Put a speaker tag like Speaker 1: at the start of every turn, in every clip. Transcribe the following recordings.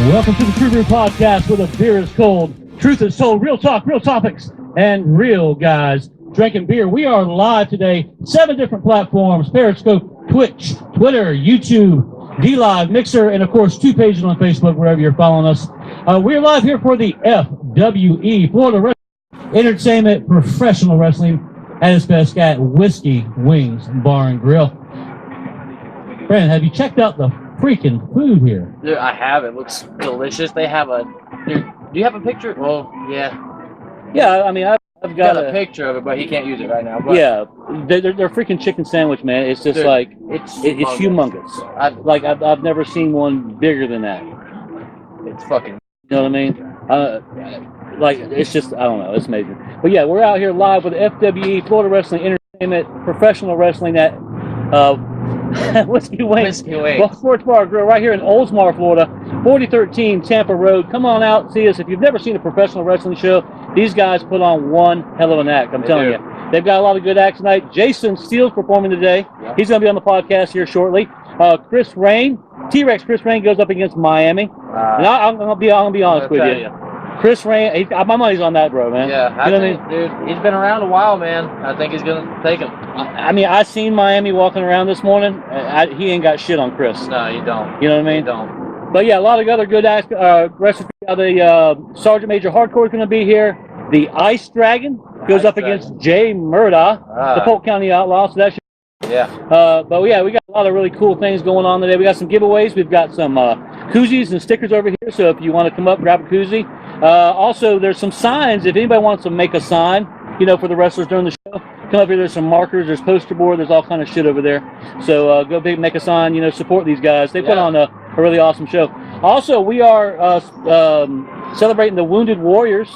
Speaker 1: Welcome to the True Brew Podcast, where the beer is cold, truth is told, real talk, real topics, and real guys drinking beer. We are live today, 7 different platforms: Periscope, Twitch, Twitter, YouTube, DLive, Mixer, and of course 2 pages on Facebook, wherever you're following us. We're live here for the FWE, Florida Wrestling Entertainment Professional Wrestling at its best at Whiskey Wings Bar and Grill. Brandon, have you checked out the freaking food here?
Speaker 2: Dude, I have. It looks delicious. They have a... Dude, do you have a picture? Well, yeah.
Speaker 1: Yeah, I mean, I've got
Speaker 2: a picture of it, but he can't use it right now. But
Speaker 1: yeah, they're freaking chicken sandwich, man. It's just, dude, like... It's humongous. I've never seen one bigger than that.
Speaker 2: It's fucking...
Speaker 1: You know what I mean? Like, it's just... I don't know. It's amazing. But yeah, we're out here live with FWE, Florida Wrestling Entertainment Professional Wrestling at... Whiskey Wings Sports Bar Grill right here in Oldsmar, Florida, 4013 Tampa Road. Come on out, see us. If you've never seen a professional wrestling show, these guys put on one hell of an act. I'm telling you. They've got a lot of good acts tonight. Jason Steele's performing today. Yeah. He's going to be on the podcast here shortly. Chris Rain, T-Rex Chris Rain goes up against Miami. And I'm going to be honest with you. Chris Rain, my money's on that, bro, man.
Speaker 2: Yeah, I think, dude, he's been around a while, man. I think he's going to take him.
Speaker 1: I mean, I seen Miami walking around this morning. He ain't got shit on Chris.
Speaker 2: No, you don't.
Speaker 1: You know what I mean?
Speaker 2: You don't.
Speaker 1: But yeah, a lot of other good wrestlers. The Sergeant Major Hardcore is going to be here. The Ice Dragon goes up against Jay Murda, the Polk County Outlaw. So that should.
Speaker 2: Yeah.
Speaker 1: But yeah, we got a lot of really cool things going on today. We got some giveaways. We've got some koozies and stickers over here. So if you want to come up, grab a koozie. Also, there's some signs. If anybody wants to make a sign, for the wrestlers during the show, come up here. There's some markers. There's poster board. There's all kind of shit over there. So go big, make a sign. Support these guys. They put on a really awesome show. Also, we are celebrating the Wounded Warriors.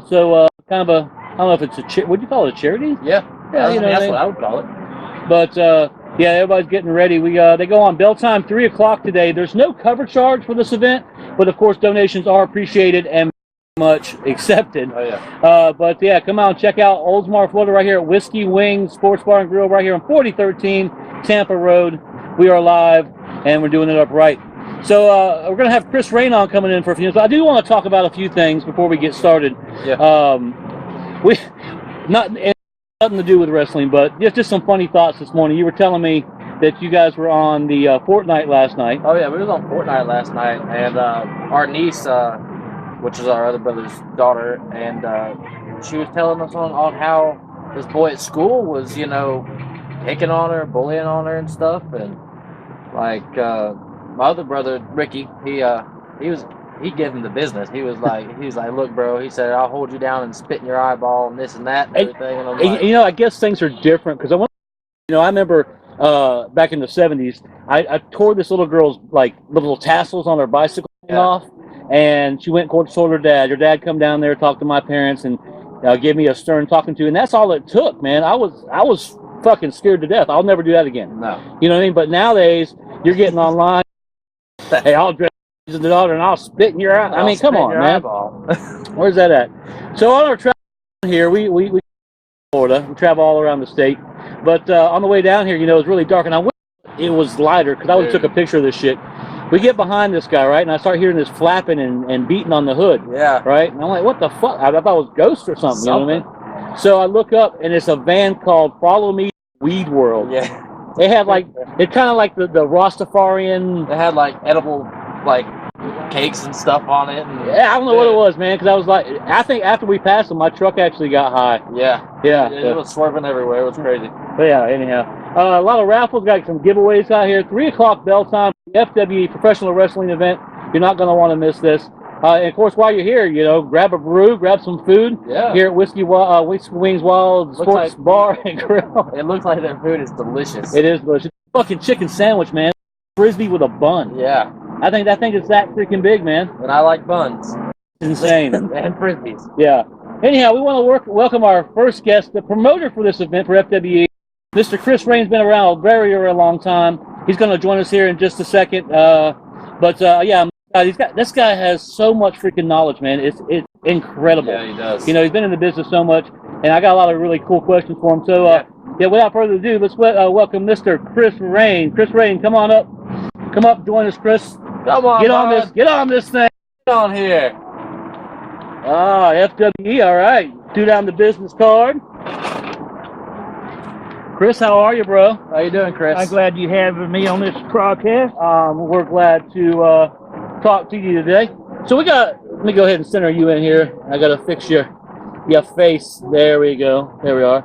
Speaker 1: So kind of a, I don't know if it's a would you call it a charity?
Speaker 2: Yeah. That's what I would call it.
Speaker 1: But yeah, everybody's getting ready. They go on bell time 3 o'clock today. There's no cover charge for this event, but of course donations are appreciated and much accepted.
Speaker 2: Oh, yeah.
Speaker 1: But yeah, come out and check out Oldsmar Fl right here at Whiskey Wings Sports Bar and Grill right here on 4013 Tampa Road. We are live and we're doing it up right. So we're going to have Chris Rain on coming in for a few minutes. But I do want to talk about a few things before we get started.
Speaker 2: Yeah.
Speaker 1: Nothing to do with wrestling, but just some funny thoughts this morning. You were telling me that you guys were on the Fortnite last night.
Speaker 2: Oh yeah, we was on Fortnite last night, and our niece, which is our other brother's daughter, and she was telling us on how this boy at school was, picking on her, bullying on her and stuff, and like my other brother Ricky, he gave him the business. He was like, look, bro. He said, I'll hold you down and spit in your eyeball and this and that and everything. And I'm like,
Speaker 1: I guess things are different because I remember back in the 70s, I tore this little girl's little tassels on her bicycle off, and she went and told her dad. Her dad come down there, talk to my parents, and give me a stern talking to, and that's all it took, man. I was fucking scared to death. I'll never do that again.
Speaker 2: No,
Speaker 1: you know what I mean? But nowadays, you're getting online. Hey, I'll dress the daughter and I'll spit in your eye. I mean, come on, man. Where's that at? So on our travel here, we Florida. We travel all around the state. But on the way down here, it was really dark, and I wish it was lighter because I would have took a picture of this shit. We get behind this guy, right, and I start hearing this flapping and beating on the hood.
Speaker 2: Yeah.
Speaker 1: Right? And I'm like, what the fuck? I thought it was ghosts or something. You know what I mean? So I look up, and it's a van called Follow Me Weed World.
Speaker 2: Yeah.
Speaker 1: They had it's kind of like the Rastafarian.
Speaker 2: They had edible cakes and stuff on it. And,
Speaker 1: yeah, I don't know what it was, man, because I was I think after we passed them, my truck actually got high.
Speaker 2: Yeah.
Speaker 1: Yeah.
Speaker 2: It was swerving everywhere. It was crazy.
Speaker 1: But yeah, anyhow. A lot of raffles, got some giveaways out here. 3 o'clock bell time, FWE Professional Wrestling event. You're not going to want to miss this. And of course, while you're here, grab a brew, grab some food.
Speaker 2: Yeah.
Speaker 1: Here at Whiskey Wings Wild Sports Bar and Grill.
Speaker 2: It looks like their food is delicious.
Speaker 1: It is delicious. Fucking chicken sandwich, man. Frisbee with a bun.
Speaker 2: Yeah.
Speaker 1: I think it's that freaking big, man.
Speaker 2: And I like buns.
Speaker 1: It's insane.
Speaker 2: And frisbees.
Speaker 1: Yeah. Anyhow, we want to welcome our first guest, the promoter for this event for FWE. Mr. Chris Rain's been around a very, very long time. He's going to join us here in just a second. Yeah, this guy has so much freaking knowledge, man. It's incredible.
Speaker 2: Yeah, he does.
Speaker 1: He's been in the business so much, and I got a lot of really cool questions for him. So, without further ado, let's welcome Mr. Chris Rain. Chris Rain, come on up. Come up, join us, Chris.
Speaker 2: Come on,
Speaker 1: Get on this. Get on this thing.
Speaker 2: Get on here.
Speaker 1: Ah, FWE. All right. Do down the business card. Chris, how are you, bro?
Speaker 2: How you doing, Chris?
Speaker 3: I'm glad you have me on this broadcast.
Speaker 1: We're glad to talk to you today. So let me go ahead and center you in here. I got to fix your face. There we go. There we are.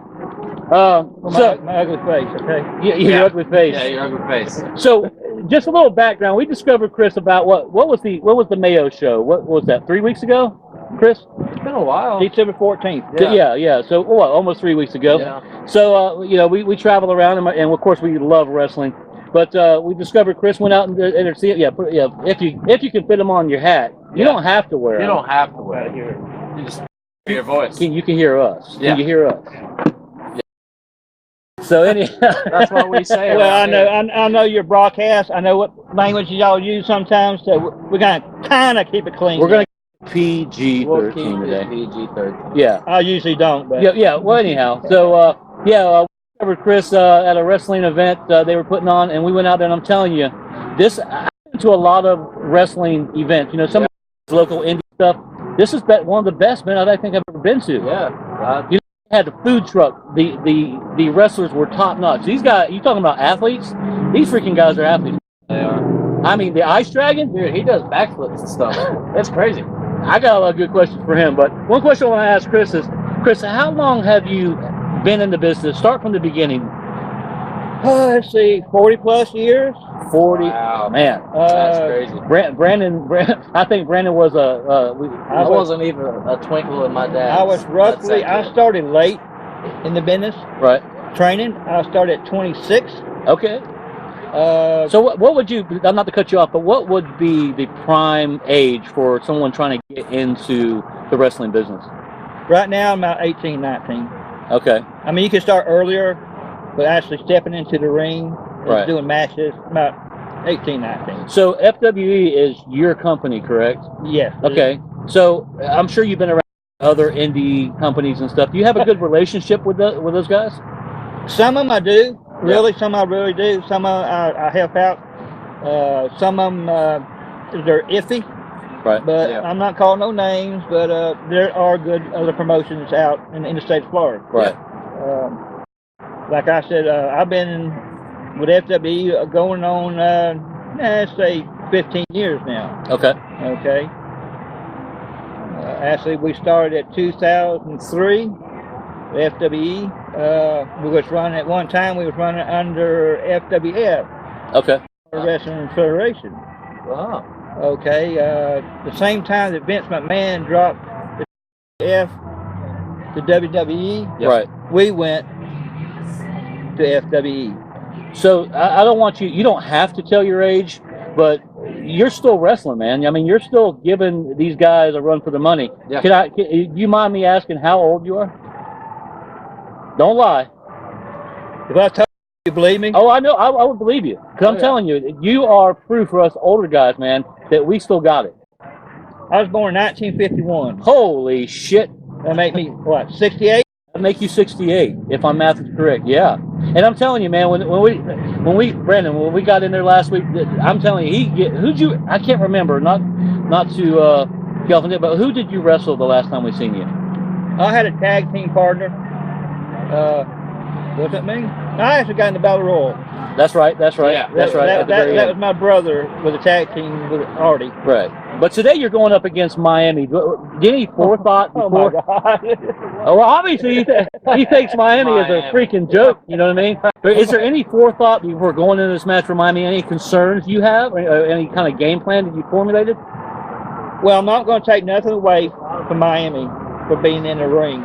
Speaker 3: My ugly face, okay?
Speaker 1: Your ugly face.
Speaker 2: Yeah, your ugly face.
Speaker 1: So, just a little background. We discovered Chris about what was the Mayo show? What was that? 3 weeks ago, Chris?
Speaker 2: It's been a while.
Speaker 3: December 14th.
Speaker 1: Yeah. So, almost 3 weeks ago.
Speaker 2: Yeah.
Speaker 1: So, we travel around, and of course, we love wrestling. But we discovered Chris went out and see it. Yeah, if you can fit them on your hat, you don't have to wear them.
Speaker 2: You don't have to wear it. You just hear your voice.
Speaker 1: You can hear us.
Speaker 2: Yeah.
Speaker 1: Can you hear us? So
Speaker 2: that's what we say.
Speaker 3: Well, I know your broadcast. I know what language y'all use sometimes. So we're gonna kind of keep it clean.
Speaker 1: We're gonna PG-13
Speaker 2: we'll keep
Speaker 1: today.
Speaker 2: PG-13.
Speaker 1: Yeah.
Speaker 3: I usually don't, but
Speaker 1: Yeah. Well, anyhow, so we covered Chris at a wrestling event they were putting on, and we went out there, and I'm telling you, I've been to a lot of wrestling events. Some of the local indie stuff. This is one of the best, man, I think I've ever been to.
Speaker 2: Yeah.
Speaker 1: Had the food truck. The wrestlers were top notch. These guys, you talking about athletes? These freaking guys are athletes.
Speaker 2: They are.
Speaker 1: I mean, the Ice Dragon,
Speaker 2: Dude, he does backflips and stuff. That's crazy.
Speaker 1: I got a lot of good questions for him, but one question I want to ask Chris is, how long have you been in the business? Start from the beginning.
Speaker 3: let's see, 40 plus years.
Speaker 1: 40.
Speaker 2: Wow.
Speaker 1: Man.
Speaker 2: That's crazy.
Speaker 1: Brandon, I think Brandon was
Speaker 2: I wasn't even a twinkle in my dad.
Speaker 3: I started late in the business.
Speaker 1: Right.
Speaker 3: Training. I started at 26.
Speaker 1: Okay. So what would you, not to cut you off, but what would be the prime age for someone trying to get into the wrestling business?
Speaker 3: Right now, I'm about 18, 19.
Speaker 1: Okay.
Speaker 3: I mean, you can start earlier, but actually stepping into the ring and doing matches, about 18, 19.
Speaker 1: So FWE is your company, correct?
Speaker 3: Yes.
Speaker 1: Okay. So I'm sure you've been around other indie companies and stuff. Do you have a good relationship with those guys?
Speaker 3: Some of them I do. Really, some I really do. Some I help out. Some of them they're iffy.
Speaker 1: Right.
Speaker 3: But I'm not calling no names. But there are good other promotions out in the state of Florida.
Speaker 1: Right.
Speaker 3: Like I said, I've been with FWE going on, let's say 15 years now.
Speaker 1: Okay.
Speaker 3: Okay. Actually, we started at 2003. FWE. We was running at one time. We was running under FWE.
Speaker 1: Okay.
Speaker 3: Wrestling Federation.
Speaker 2: Wow.
Speaker 3: Okay. The same time that Vince McMahon dropped the F to WWE,
Speaker 1: Right.
Speaker 3: we went to FWE.
Speaker 1: So I don't want you don't have to tell your age, but you're still wrestling, man. I mean, you're still giving these guys a run for the money.
Speaker 2: Yeah.
Speaker 1: Do you mind me asking how old you are? Don't lie.
Speaker 3: If I told you, believe me?
Speaker 1: Oh, I know. I would believe you. Because I'm telling you, you are proof for us older guys, man, that we still got it.
Speaker 3: I was born in 1951.
Speaker 1: Holy shit.
Speaker 3: That make me, what, 68?
Speaker 1: That make you 68, if my math is correct. Yeah. And I'm telling you, man, when we got in there last week, I'm telling you, I can't remember, not to get off on it, but who did you wrestle the last time we seen you?
Speaker 3: I had a tag team partner. What's that mean? I actually got in the Battle Royal.
Speaker 1: That's right.
Speaker 2: Yeah.
Speaker 1: That's right.
Speaker 3: That was my brother with a tag team with Artie.
Speaker 1: Right. But today you're going up against Miami. Did any forethought before?
Speaker 3: Oh my God.
Speaker 1: Oh, well, obviously he thinks Miami is a freaking joke. You know what I mean? Is there any forethought before going into this match for Miami? Any concerns you have? Or any kind of game plan that you formulated?
Speaker 3: Well, I'm not going to take nothing away from Miami for being in the ring,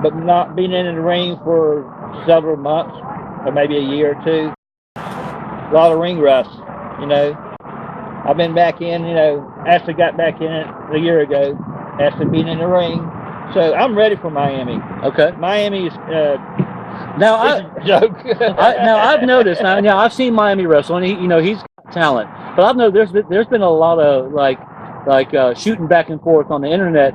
Speaker 3: but not being in the ring for several months or maybe a year or two. A lot of ring rust, I've been back in, actually got back in it a year ago, actually being in the ring. So I'm ready for Miami.
Speaker 1: Okay.
Speaker 3: Miami is
Speaker 1: Now
Speaker 3: a joke.
Speaker 1: I've noticed. Now I've seen Miami wrestle, and he's got talent. But I've noticed there's been a lot of like shooting back and forth on the internet.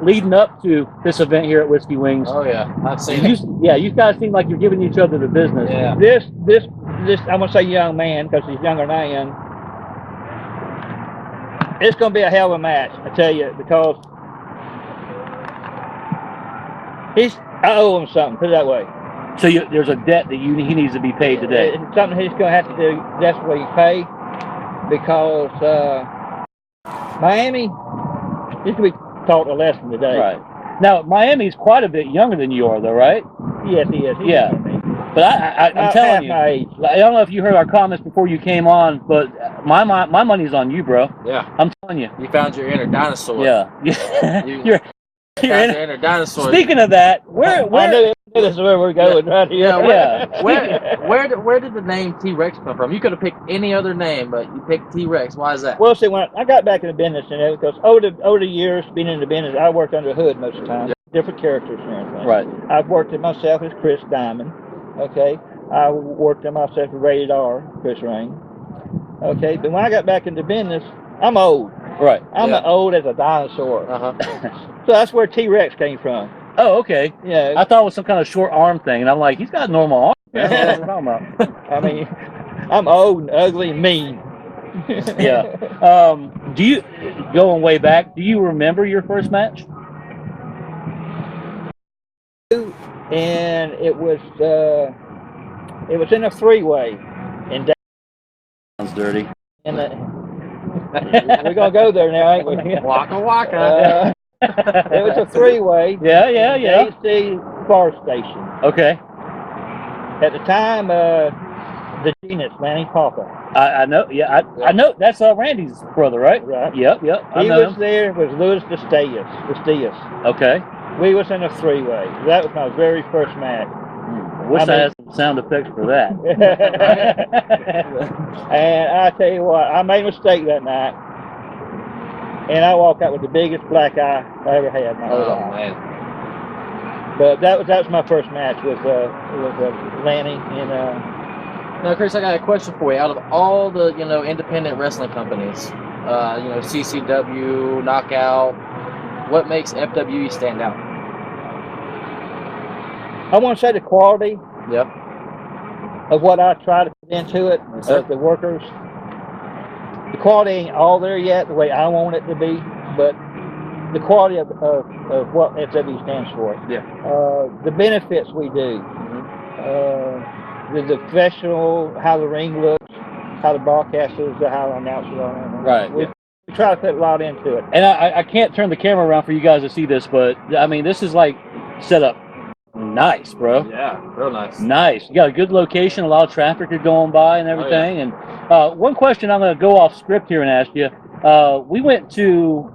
Speaker 1: Leading up to this event here at Whiskey Wings.
Speaker 2: Oh yeah, I've seen it.
Speaker 1: You guys seem like you're giving each other the business.
Speaker 2: Yeah.
Speaker 3: This I'm gonna say young man because he's younger than I am. It's going to be a hell of a match, I tell you, because I owe him something, put it that way.
Speaker 1: So there's a debt that he needs to be paid today.
Speaker 3: It's something he's going to have to desperately pay because Miami is going to be taught a lesson today.
Speaker 1: Right. Now, Miami's quite a bit younger than you are, though, right?
Speaker 3: Yes, he is.
Speaker 1: Yeah. But I'm telling you, I don't know if you heard our comments before you came on, but my money's on you, bro.
Speaker 2: Yeah.
Speaker 1: I'm telling you.
Speaker 2: You found your inner dinosaur.
Speaker 1: Yeah. You're
Speaker 2: your inner dinosaur.
Speaker 1: Speaking of that, where
Speaker 3: I knew this is where we're going right here.
Speaker 2: Yeah. Where did the name T-Rex come from? You could have picked any other name, but you picked T-Rex. Why is that?
Speaker 3: Well, see, when I got back in the business, because over the years being in the business, I worked under the hood most of the time, different characters and everything.
Speaker 1: Right.
Speaker 3: I've worked it myself as Chris Diamond. Okay. I worked it myself as Rated R, Chris Rain. Okay. But when I got back into business, I'm old.
Speaker 1: Right.
Speaker 3: I'm old as a dinosaur. So that's where T-Rex came from.
Speaker 1: Oh, okay.
Speaker 3: Yeah.
Speaker 1: I thought it was some kind of short arm thing, and I'm like, he's got normal arms. What are you talking about?
Speaker 3: I mean, I'm old and ugly and mean.
Speaker 1: Yeah. Do you, going way back, do you remember your first match?
Speaker 3: And it was in a three-way. And
Speaker 1: Sounds dirty.
Speaker 3: we're gonna go there now, ain't we?
Speaker 2: Waka waka.
Speaker 3: It was a three-way.
Speaker 1: Yeah.
Speaker 3: AC bar station.
Speaker 1: Okay.
Speaker 3: At the time, the Genius, Lanny Papa.
Speaker 1: I know. Yeah, I know. That's Randy's brother, right?
Speaker 3: Right.
Speaker 1: Yep.
Speaker 3: He was there. Was Louis Destias.
Speaker 1: Okay.
Speaker 3: We was in a three-way. That was my very first match.
Speaker 1: I wish I had some sound effects for that.
Speaker 3: And I tell you what, I made a mistake that night, and I walked out with the biggest black eye I ever had in my whole life.
Speaker 2: Man.
Speaker 3: But that was my first match with Lanny and.
Speaker 2: Now, Chris, I got a question for you. Out of all the independent wrestling companies, CCW, Knockout, what makes FWE stand out?
Speaker 3: I want to say the quality
Speaker 2: Yep.
Speaker 3: of what I try to put into it,
Speaker 2: Yes, sir.
Speaker 3: of the workers. The quality ain't all there yet, the way I want it to be, but the quality of what FWE stands for.
Speaker 2: Yeah.
Speaker 3: The benefits we do, the professional, how the ring looks, how the broadcasters, how the announcers are.
Speaker 1: Right.
Speaker 3: We try to put a lot into it.
Speaker 1: And I can't turn the camera around for you guys to see this, but I mean, this is like set up nice, bro.
Speaker 2: Yeah, real nice.
Speaker 1: Nice. You got a good location. A lot of traffic are going by and everything. And one question I'm going to go off script here and ask you. We went to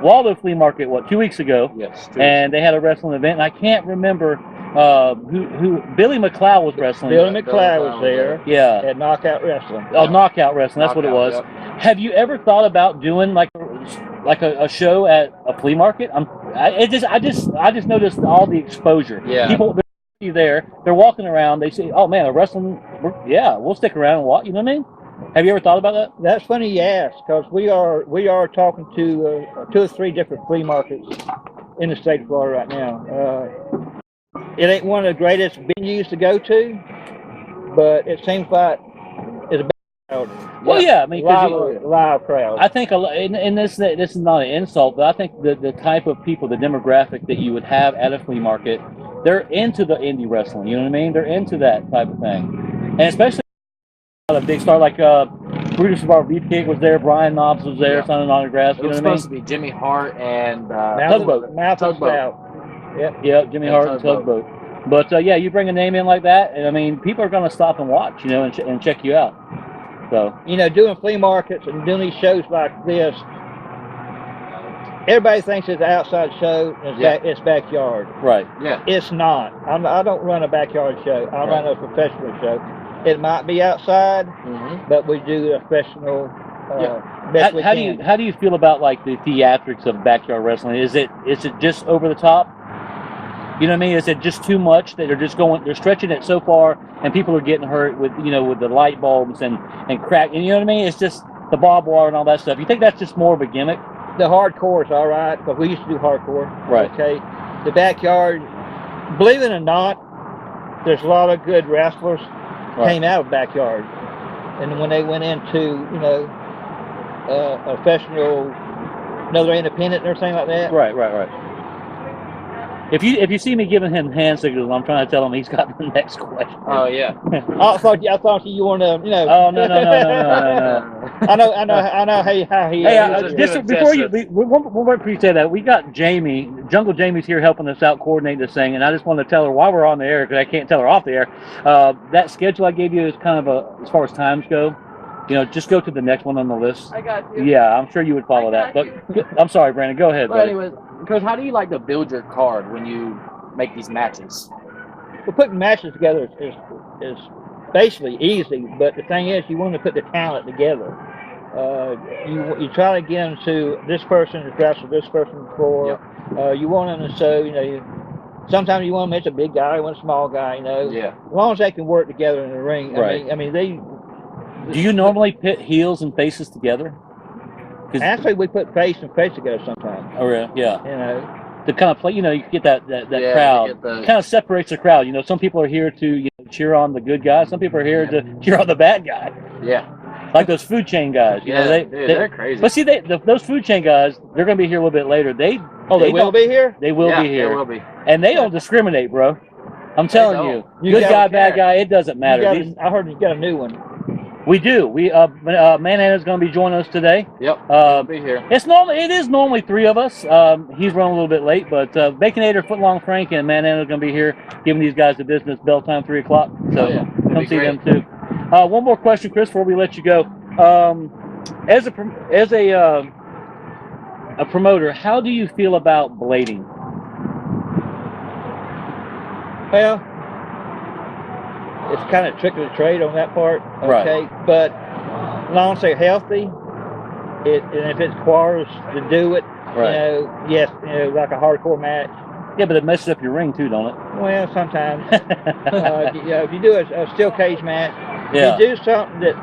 Speaker 1: Waldo Flea Market 2 weeks ago.
Speaker 2: Yes.
Speaker 1: And they had a wrestling event, and I can't remember who Billy McLeod was wrestling.
Speaker 3: Billy McLeod was there.
Speaker 1: Yeah.
Speaker 3: At Knockout Wrestling.
Speaker 1: Oh, Knockout Wrestling. That's what it was.
Speaker 2: Yep.
Speaker 1: Have you ever thought about doing like a show at a flea market? I just noticed all the exposure.
Speaker 2: Yeah.
Speaker 1: People there, they're walking around. They say, "Oh man, a wrestling. We'll stick around and watch." You know what I mean? Have you ever thought about that?
Speaker 3: That's funny you ask, because we are talking to 2 or 3 different flea markets in the state of Florida right now. It ain't one of the greatest venues to go to, but it seems like it's a big crowd.
Speaker 1: Well, yeah, I mean,
Speaker 3: live crowd.
Speaker 1: I think and this is not an insult, but I think the type of people, the demographic that you would have at a flea market, they're into the indie wrestling. You know what I mean? They're into that type of thing, and especially a big star like Brutus of our Beefcake was there, Brian Knobs was there, signing autographs.
Speaker 2: It was supposed to be Jimmy Hart and
Speaker 1: Tugboat.
Speaker 3: Tugboat.
Speaker 1: Yeah, Jimmy Hart and Tugboat. But you bring a name in like that, and I mean, people are going to stop and watch, and check you out. So
Speaker 3: doing flea markets and doing these shows like this, everybody thinks it's an outside show. It's backyard.
Speaker 1: Right.
Speaker 2: Yeah.
Speaker 3: It's not. I don't run a backyard show. I run a professional show. It might be outside, but we do a professional. Best we can.
Speaker 1: How do you feel about like the theatrics of backyard wrestling? Is it just over the top? You know what I mean? Is it just too much that they're stretching it so far, and people are getting hurt with the light bulbs and crack? And you know what I mean? It's just the barbed wire and all that stuff. You think that's just more of a gimmick?
Speaker 3: The hardcore is all right, because we used to do hardcore.
Speaker 1: Right.
Speaker 3: Okay. The backyard, believe it or not, there's a lot of good wrestlers came out of backyard, and when they went into a professional, another independent or something like that.
Speaker 1: Right. If you see me giving him hand signals, I'm trying to tell him he's got the next question.
Speaker 2: Oh yeah.
Speaker 3: I thought you wanted to, you know.
Speaker 1: Oh no.
Speaker 3: I know how he.
Speaker 1: Hey,
Speaker 2: just
Speaker 1: before
Speaker 2: doing
Speaker 1: you, one more before you say that, we got Jamie, Jungle Jamie's here helping us out coordinate this thing, and I just want to tell her while we're on the air, because I can't tell her off the air, that schedule I gave you is kind of as far as times go, just go to the next one on the list.
Speaker 2: I got you.
Speaker 1: Yeah, I'm sure you would follow that. But I'm sorry, Brandon, go ahead.
Speaker 2: But
Speaker 1: Buddy.
Speaker 2: anyways, Chris, how do you like to build your card when you make these matches?
Speaker 3: Well, putting matches together is basically easy, but the thing is, you want to put the talent together. You try to get them to this person has wrestled this person before.
Speaker 2: Yep.
Speaker 3: You want them to show, sometimes you want them, it's a big guy, you want a small guy,
Speaker 2: Yeah.
Speaker 3: As long as they can work together in the ring.
Speaker 1: Right.
Speaker 3: I mean, they.
Speaker 1: Do you normally pit heels and faces together?
Speaker 3: Actually, we put face and face together sometimes.
Speaker 1: Oh, really? Yeah. To kind of play, you get that
Speaker 2: Yeah,
Speaker 1: crowd.
Speaker 2: you get the-
Speaker 1: Kind of separates the crowd. Some people are here to cheer on the good guy. Some people are here to cheer on the bad guy.
Speaker 2: Yeah.
Speaker 1: Like those food chain guys.
Speaker 2: They're crazy.
Speaker 1: But see, those food chain guys, they're going to be here a little bit later. They
Speaker 3: will be here?
Speaker 1: They will be here.
Speaker 2: They will be.
Speaker 1: And they don't discriminate, bro. I'm telling you.
Speaker 3: You
Speaker 1: Good guy,
Speaker 3: don't
Speaker 1: bad
Speaker 3: care.
Speaker 1: guy, it doesn't matter.
Speaker 3: I heard you got a new one.
Speaker 1: We do. Manana's going to be joining us today.
Speaker 2: Yep. He'll be here.
Speaker 1: It is normally three of us. He's running a little bit late, but Baconator, Footlong Frank, and Manana's going to be here giving these guys the business. Bell time 3 o'clock. So come see them too. One more question, Chris, before we let you go. As a promoter, how do you feel about blading?
Speaker 3: Well, it's kind of trick of the trade on that part, okay?
Speaker 1: Right.
Speaker 3: But as long as they're healthy, and if it requires to do it,
Speaker 1: Right.
Speaker 3: yes, like a hardcore match.
Speaker 1: Yeah, but it messes up your ring too, don't it?
Speaker 3: Well, sometimes. If you do a steel cage match,
Speaker 1: Yeah.
Speaker 3: you do something that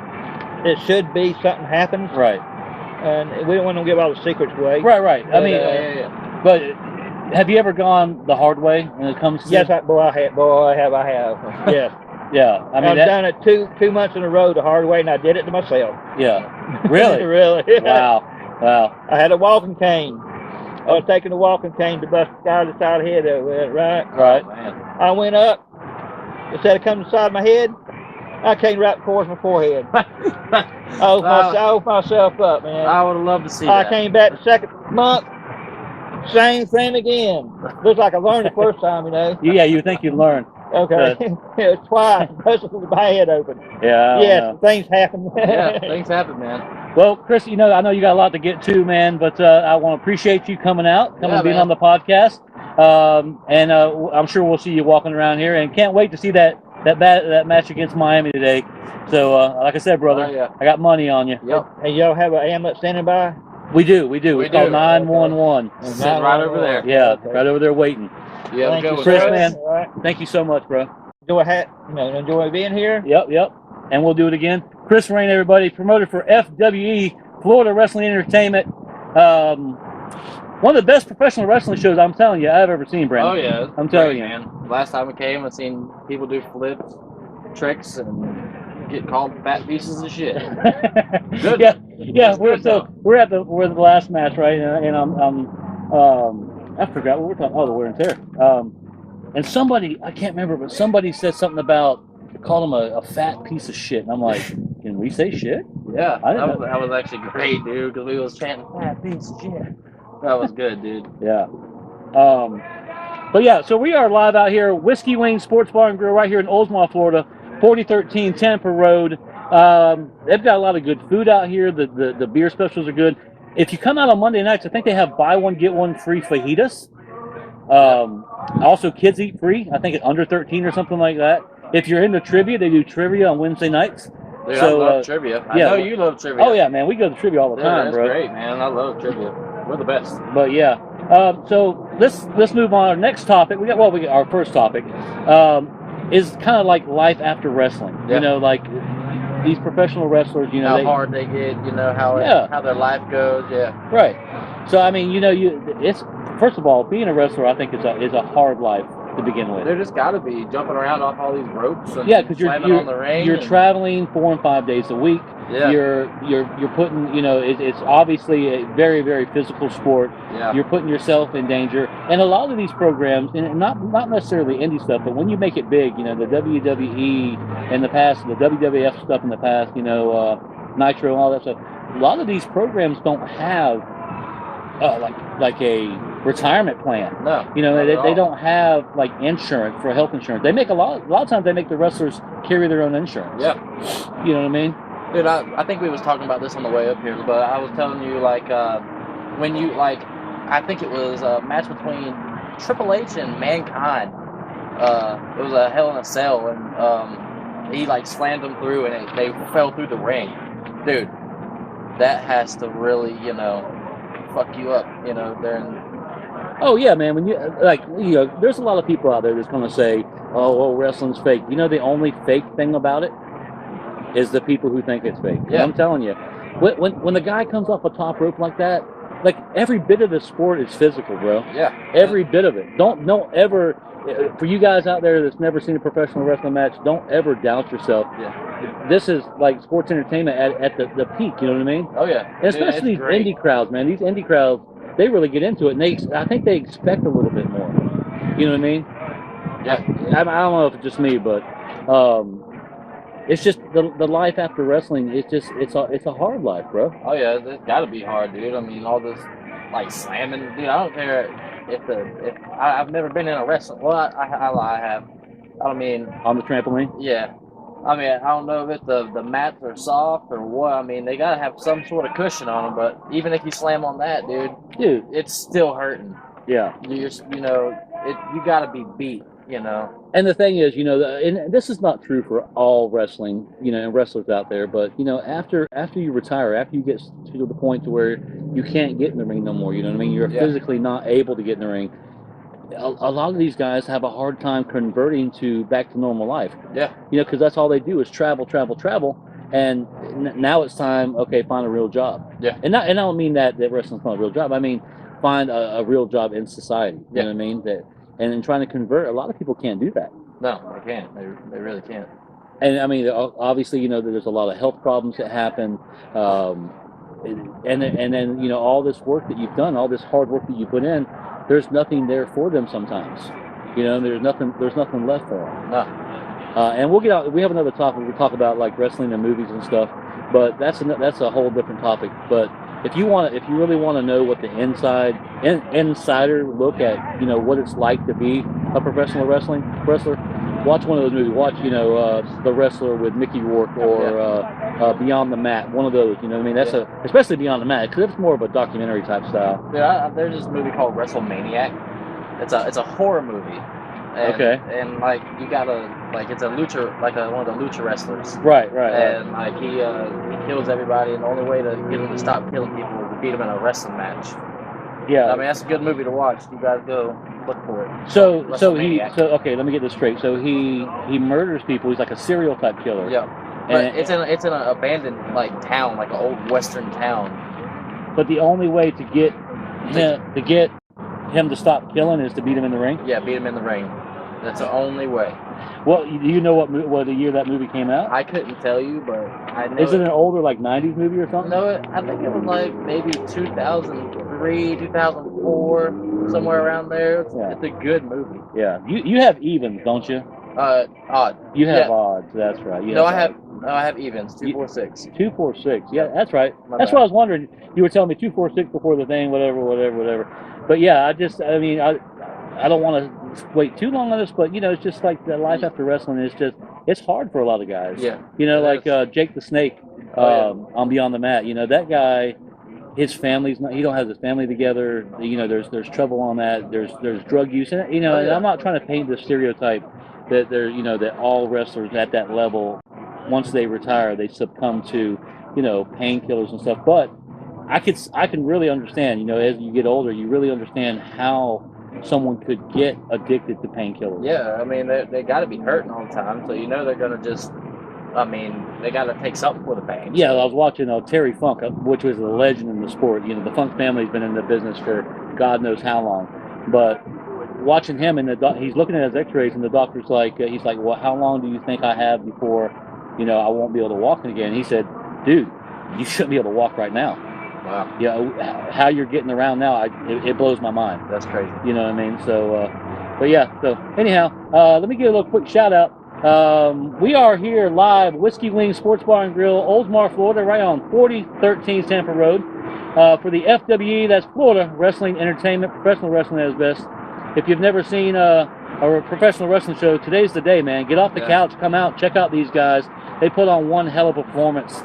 Speaker 3: it should be something happens,
Speaker 1: Right.
Speaker 3: and we don't want to give all the secrets away.
Speaker 1: Right.
Speaker 3: But,
Speaker 1: I mean, but have you ever gone the hard way when it comes to?
Speaker 3: Yes, I have. Yes.
Speaker 1: Yeah, I mean,
Speaker 3: I've done it two months in a row the hard way, and I did it to myself.
Speaker 1: Yeah, really,
Speaker 3: Really.
Speaker 1: Wow.
Speaker 3: I had a walking cane. I was taking a walking cane to bust the guy on the side of the head with, right?
Speaker 1: Right.
Speaker 2: Oh, man.
Speaker 3: I went up. Instead of coming to the side of my head, I came right towards my forehead. I opened myself up, man.
Speaker 2: I would have loved to see
Speaker 3: I
Speaker 2: that.
Speaker 3: came back the second month, same thing again. Looks like I learned the first time,
Speaker 1: Yeah, you think you learn?
Speaker 3: Okay. It was twice, busted with my head open.
Speaker 1: Yeah.
Speaker 3: Yes, things happen.
Speaker 2: Yeah, things happen, man.
Speaker 1: Well, Chris, I know you got a lot to get to, man, but I want to appreciate you coming being on the podcast, and I'm sure we'll see you walking around here, and can't wait to see that match against Miami today. So, like I said, brother, I got money on you.
Speaker 2: Yep.
Speaker 3: And y'all have an ambulance standing by?
Speaker 1: We do. It's called 911.
Speaker 2: Sitting right over there.
Speaker 1: Yeah,
Speaker 3: Okay.
Speaker 1: right over there waiting.
Speaker 2: Yeah,
Speaker 3: Thank
Speaker 2: go
Speaker 3: you,
Speaker 2: with
Speaker 1: Chris,
Speaker 3: sir.
Speaker 2: that.
Speaker 1: man.
Speaker 3: All right.
Speaker 1: Thank you so much, bro.
Speaker 3: Enjoy being here.
Speaker 1: Yep. And we'll do it again. Chris Rain, everybody, promoter for F.W.E, Florida Wrestling Entertainment. One of the best professional wrestling shows, I'm telling you, I've ever seen, Brandon.
Speaker 2: Oh yeah,
Speaker 1: I'm telling you.
Speaker 2: man. Last time I came, I seen people do flips, tricks, and get called fat pieces of shit. Good.
Speaker 1: Yeah. We're
Speaker 2: good, though.
Speaker 1: at the last match, right? And I forgot what we're talking. Oh, the wear and tear. And somebody, I can't remember, but somebody said something about called him a fat piece of shit, and I'm like, can we say shit?
Speaker 2: Yeah,
Speaker 1: I didn't
Speaker 2: that was actually great, dude, because we was chanting fat piece of shit. That was good, dude.
Speaker 1: Yeah. But yeah, so we are live out here, Whiskey Wing Sports Bar and Grill, right here in Oldsmar, Florida, 4013 Tampa Road. They've got a lot of good food out here. The beer specials are good. If you come out on Monday nights, I think they have buy one get one free fajitas. Also, kids eat free. I think it's under 13 or something like that. If you're into trivia, they do trivia on Wednesday nights.
Speaker 2: Dude,
Speaker 1: So,
Speaker 2: I love trivia. I
Speaker 1: yeah.
Speaker 2: know you love trivia.
Speaker 1: Oh yeah, man, we go to trivia all the time,
Speaker 2: that's
Speaker 1: bro.
Speaker 2: great, man. I love trivia. We're the best.
Speaker 1: But yeah, so let's move on. Our next topic, we got our first topic is kind of like life after wrestling.
Speaker 2: Yeah.
Speaker 1: Like these professional wrestlers,
Speaker 2: how hard they get, how their life goes. Yeah.
Speaker 1: Right. So I mean, it's first of all, being a wrestler, I think is a hard life to begin with.
Speaker 2: There just got to be jumping around off all these ropes and
Speaker 1: Yeah, because
Speaker 2: slamming on the ring.
Speaker 1: You're traveling 4 and 5 days a week.
Speaker 2: Yeah.
Speaker 1: You're putting, it's obviously a very, very physical sport.
Speaker 2: Yeah.
Speaker 1: You're putting yourself in danger, and a lot of these programs, and not necessarily indie stuff, but when you make it big, the WWE in the past, the WWF stuff in the past, Nitro and all that stuff. A lot of these programs don't have like a retirement plan.
Speaker 2: No.
Speaker 1: They don't have like insurance for health insurance. They make a lot of times they make the wrestlers carry their own insurance.
Speaker 2: Yeah.
Speaker 1: You know what I mean?
Speaker 2: Dude, I think we was talking about this on the way up here, but I was telling you when you I think it was a match between Triple H and Mankind. It was a Hell in a Cell, and he slammed them through, and they fell through the ring. Dude, that has to really fuck you up,
Speaker 1: Oh yeah, man. When there's a lot of people out there that's going to say, "Oh, wrestling's fake." The only fake thing about it is the people who think it's fake.
Speaker 2: Yeah.
Speaker 1: I'm telling you, when the guy comes off a top rope like that, like every bit of the sport is physical, bro.
Speaker 2: Yeah.
Speaker 1: Every bit of it. Don't ever. For you guys out there that's never seen a professional wrestling match, don't ever doubt yourself.
Speaker 2: Yeah.
Speaker 1: This is like sports entertainment at the peak. You know what I mean?
Speaker 2: Oh yeah.
Speaker 1: And especially these indie crowds, man. These indie crowds, they really get into it, and I think they expect a little bit more. You know what I mean?
Speaker 2: Yeah.
Speaker 1: I don't know if it's just me, but it's just the life after wrestling. It's a hard life, bro.
Speaker 2: Oh yeah, it's got to be hard, dude. I mean, all this slamming, dude. I don't care if I've never been in a wrestling. Well, I have. I mean,
Speaker 1: on the trampoline.
Speaker 2: Yeah. I mean, I don't know if the mats are soft or what. I mean, they gotta have some sort of cushion on them. But even if you slam on that, dude, it's still hurting.
Speaker 1: Yeah.
Speaker 2: You gotta be beat.
Speaker 1: And the thing is, and this is not true for all wrestling, and wrestlers out there, but after you retire, after you get to the point to where you can't get in the ring no more, you know what I mean? You're physically not able to get in the ring. A lot of these guys have a hard time converting back to normal life.
Speaker 2: Yeah.
Speaker 1: Because that's all they do is travel, and now it's time. Okay, find a real job.
Speaker 2: Yeah.
Speaker 1: And I don't mean that wrestling's not a real job. I mean, find a real job in society. You know what I mean? And in trying to convert, a lot of people can't do that.
Speaker 2: No, they can't. They really can't.
Speaker 1: And I mean, obviously, there's a lot of health problems that happen. And then all this work that you've done, all this hard work that you put in, there's nothing there for them sometimes. There's nothing left for them.
Speaker 2: No.
Speaker 1: And we'll get out. We have another topic. We talk about wrestling and movies and stuff, but that's a whole different topic. But if you really want to know what the insider look at, what it's like to be a professional wrestler, watch one of those movies. Watch, The Wrestler with Mickey Rourke or Beyond the Mat. One of those. You know what I mean? That's especially Beyond the Mat, because it's more of a documentary type style.
Speaker 2: Yeah, there's this movie called WrestleManiac. It's a horror movie. And,
Speaker 1: okay.
Speaker 2: And you gotta it's a lucha one of the lucha wrestlers.
Speaker 1: Right.
Speaker 2: And he kills everybody, and the only way to get him to stop killing people is to beat him in a wrestling match.
Speaker 1: Yeah.
Speaker 2: I mean, that's a good movie to watch. You guys go look for it.
Speaker 1: So okay, let me get this straight. So he murders people. He's like a serial type killer.
Speaker 2: Yeah. But it's in an abandoned town, like an old western town.
Speaker 1: But the only way to get him to stop killing is to beat him in the ring?
Speaker 2: Yeah, beat him in the ring. That's the only way.
Speaker 1: Well, do you know what the year that movie came out?
Speaker 2: I couldn't tell you, but I know.
Speaker 1: Is it an older 90s movie or something?
Speaker 2: No, I think it was maybe 2003, 2004, somewhere around there. It's a good movie.
Speaker 1: Yeah. You have evens, don't you?
Speaker 2: Odd.
Speaker 1: You have odds. That's right.
Speaker 2: I have evens. 246.
Speaker 1: 246. Yeah, that's right. That's what I was wondering. You were telling me 246 before the thing, whatever. But yeah, I don't want to wait too long on this, but it's just like the life after wrestling is it's hard for a lot of guys.
Speaker 2: Yeah.
Speaker 1: Jake the Snake on Beyond the Mat. That guy, his family's he don't have his family together. There's trouble on that. There's drug use, and and I'm not trying to paint the stereotype that that all wrestlers at that level, once they retire, they succumb to painkillers and stuff. But I can really understand. As you get older, you really understand how someone could get addicted to painkillers.
Speaker 2: Yeah, I mean they got to be hurting all the time, so they're gonna just. I mean, they got to take something for the pain.
Speaker 1: Yeah, I was watching Terry Funk, which was a legend in the sport. The Funk family's been in the business for God knows how long. But watching him, and he's looking at his X-rays, and the doctor's he's like, well, how long do you think I have before, I won't be able to walk again? He said, dude, you shouldn't be able to walk right now.
Speaker 2: Wow.
Speaker 1: Yeah, how you're getting around now, it blows my mind.
Speaker 2: That's crazy.
Speaker 1: You know what I mean? So, but yeah. So anyhow, let me give a little quick shout out. We are here live, Whiskey Wing Sports Bar and Grill, Oldsmar, Florida, right on 4013 Tampa Road, for the FWE. That's Florida Wrestling Entertainment, professional wrestling at its best. If you've never seen a professional wrestling show, today's the day, man. Get off the couch, come out, check out these guys. They put on one hell of a performance.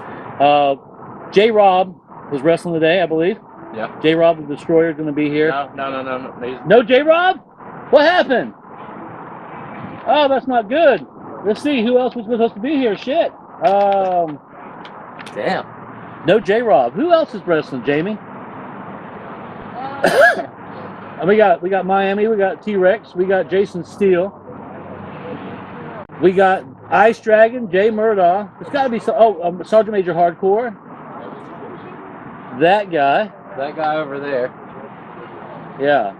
Speaker 1: J-Rob was wrestling today, I believe.
Speaker 2: Yeah.
Speaker 1: J-Rob the Destroyer is going to be here.
Speaker 2: No.
Speaker 1: No J-Rob? What happened? Oh, that's not good. Let's see who else was supposed to be here. Shit.
Speaker 2: Damn.
Speaker 1: No J-Rob. Who else is wrestling, Jamie? We got Miami. We got T-Rex. We got Jason Steele. We got Ice Dragon, Jay Murdoch. It's got to be Sergeant Major Hardcore. That guy.
Speaker 2: That guy over there.
Speaker 1: Yeah.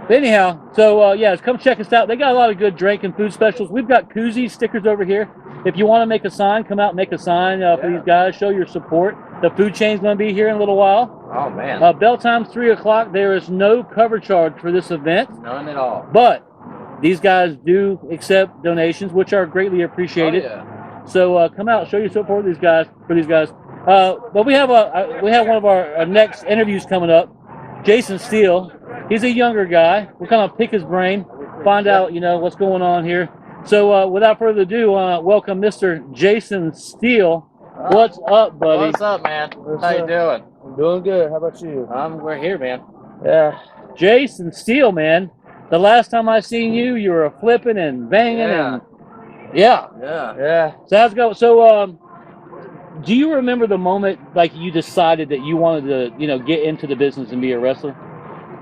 Speaker 1: But anyhow, so come check us out. They got a lot of good drink and food specials. We've got koozies, stickers over here. If you want to make a sign, come out and make a sign for these guys. Show your support. The food chain's going to be here in a little while.
Speaker 2: Oh, man.
Speaker 1: Bell time's 3 o'clock. There is no cover charge for this event.
Speaker 2: None at all.
Speaker 1: But these guys do accept donations, which are greatly appreciated.
Speaker 2: Oh, yeah.
Speaker 1: So come out, show your support for these guys. But we have one of our next interviews coming up. Jason Steele. He's a younger guy. We'll kind of pick his brain, find out what's going on here. So without further ado, welcome Mr. Jason Steele. What's up, buddy?
Speaker 2: What's up, man? How you doing?
Speaker 3: I'm doing good. How about you?
Speaker 2: We're here, man.
Speaker 3: Yeah.
Speaker 1: Jason Steele, man. The last time I seen you, you were flipping and banging and yeah. So how's it going? So do you remember the moment like you decided that you wanted to get into the business and be a wrestler?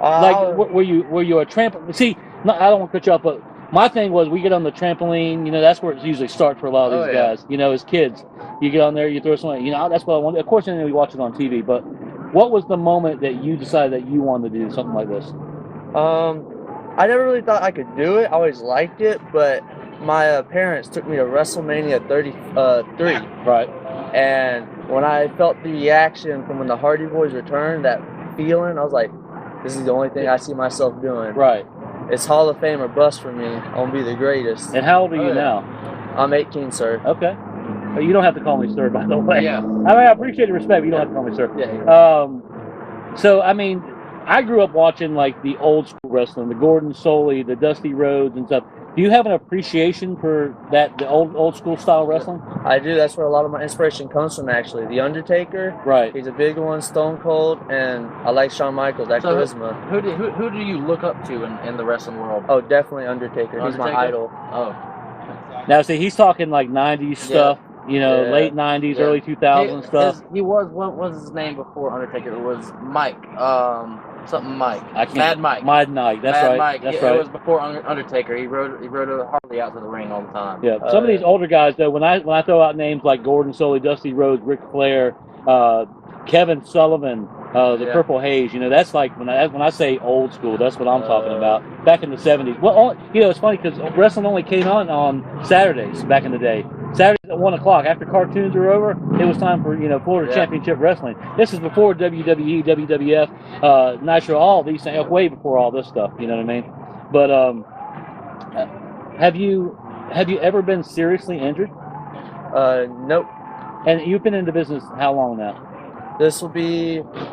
Speaker 1: Were you a trampoline? See, I don't want to cut you off, but my thing was we get on the trampoline. That's where it usually starts for a lot of these guys. As kids, you get on there, you throw something. That's what I wanted. Of course, then we watch it on TV. But what was the moment that you decided that you wanted to do something like this?
Speaker 3: I never really thought I could do it. I always liked it, but my parents took me to WrestleMania 33.
Speaker 1: Right.
Speaker 3: And when I felt the reaction from when the Hardy Boys returned, that feeling, I was like, this is the only thing I see myself doing.
Speaker 1: Right.
Speaker 3: It's Hall of Fame or bust for me. I'm going to be the greatest.
Speaker 1: And how old are you now?
Speaker 3: I'm 18, sir.
Speaker 1: Okay. But you don't have to call me sir, by the way.
Speaker 2: Yeah.
Speaker 1: I mean, I appreciate the respect, but you don't have to call me sir.
Speaker 3: Yeah.
Speaker 1: So, I mean, I grew up watching, like, the old school wrestling, the Gordon Soley, the Dusty Rhodes and stuff. Do you have an appreciation for the old school style wrestling?
Speaker 3: I do. That's where a lot of my inspiration comes from, actually. The Undertaker.
Speaker 1: Right.
Speaker 3: He's a big one, Stone Cold, and I like Shawn Michaels, that charisma.
Speaker 2: Who do you look up to in the wrestling world?
Speaker 3: Oh, definitely Undertaker. He's my idol.
Speaker 2: Oh.
Speaker 1: Now, see, he's talking, like, 90s stuff, late 90s, early 2000s stuff.
Speaker 2: What was his name before Undertaker? It was Mike. Something Mike. Mad Mike.
Speaker 1: Mad Mike. That's
Speaker 2: Mad
Speaker 1: right.
Speaker 2: Mike.
Speaker 1: That's
Speaker 2: right.
Speaker 1: right.
Speaker 2: It was before Undertaker. He rode a Harley out to the ring all the time.
Speaker 1: Yeah. Some of these older guys, though, when I throw out names like Gordon Soley, Dusty Rhodes, Ric Flair, Kevin Sullivan, the Purple Haze, that's like when I say old school, that's what I'm talking about. Back in the 70s. Well, it's funny because wrestling only came on Saturdays back in the day. Saturdays at 1 o'clock. After cartoons were over, it was time for Florida Championship Wrestling. This is before WWE, WWF, Nitro, all these things, way before all this stuff. You know what I mean? But have you ever been seriously injured?
Speaker 3: Nope.
Speaker 1: And you've been in the business how long now?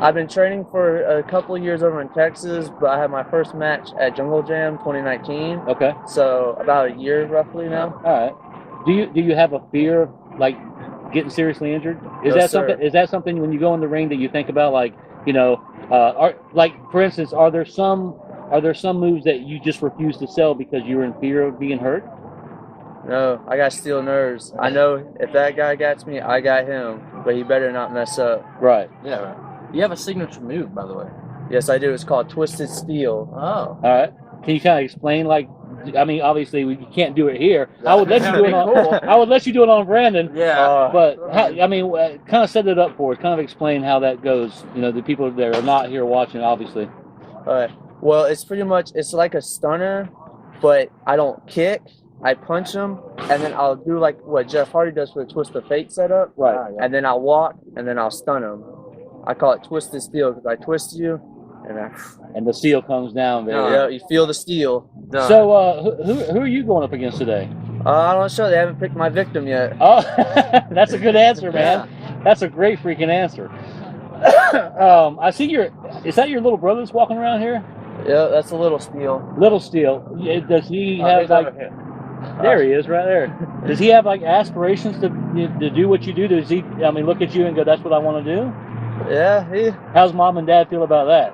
Speaker 3: I've been training for a couple of years over in Texas, but I had my first match at Jungle Jam 2019.
Speaker 1: Okay.
Speaker 3: So about a year roughly now.
Speaker 1: All right. Do you have a fear of like getting seriously injured? Is that something when you go in the ring that you think about, like, for instance, are there some moves that you just refuse to sell because you're in fear of being hurt?
Speaker 3: No, I got steel nerves. I know if that guy gets me, I got him, but he better not mess up.
Speaker 1: Right.
Speaker 2: Yeah. Right. You have a signature move, by the way.
Speaker 3: Yes, I do. It's called Twisted Steel.
Speaker 2: Oh.
Speaker 1: All right. Can you kind of explain, like, I mean, obviously you can't do it here. I would let you do it on. I would let you do it on Brandon.
Speaker 2: Yeah.
Speaker 1: But kind of set it up for us. Kind of explain how that goes. The people that are not here watching, obviously.
Speaker 3: All right. Well, it's like a stunner, but I don't kick.
Speaker 2: I punch him, and then I'll do like what Jeff Hardy does for the Twist of Fate setup.
Speaker 3: Right.
Speaker 2: And then I'll walk, and then I'll stun him. I call it Twisted Steel because I twist you,
Speaker 3: And the steel comes down, baby.
Speaker 2: yeah, you feel the steel.
Speaker 1: Done. So, who are you going up against today?
Speaker 2: I'm not sure. They haven't picked my victim yet.
Speaker 3: Oh, that's a good answer, man.
Speaker 2: Yeah.
Speaker 3: That's a great freaking answer. I see is that your little brother that's walking around here?
Speaker 2: Yeah, that's a little steel.
Speaker 3: Little Steel. Does he have like? There he is, right there. Does he have like aspirations to do what you do? Does he? I mean, look at you and go, "That's what I want to do."
Speaker 2: Yeah.
Speaker 3: How's mom and dad feel about that?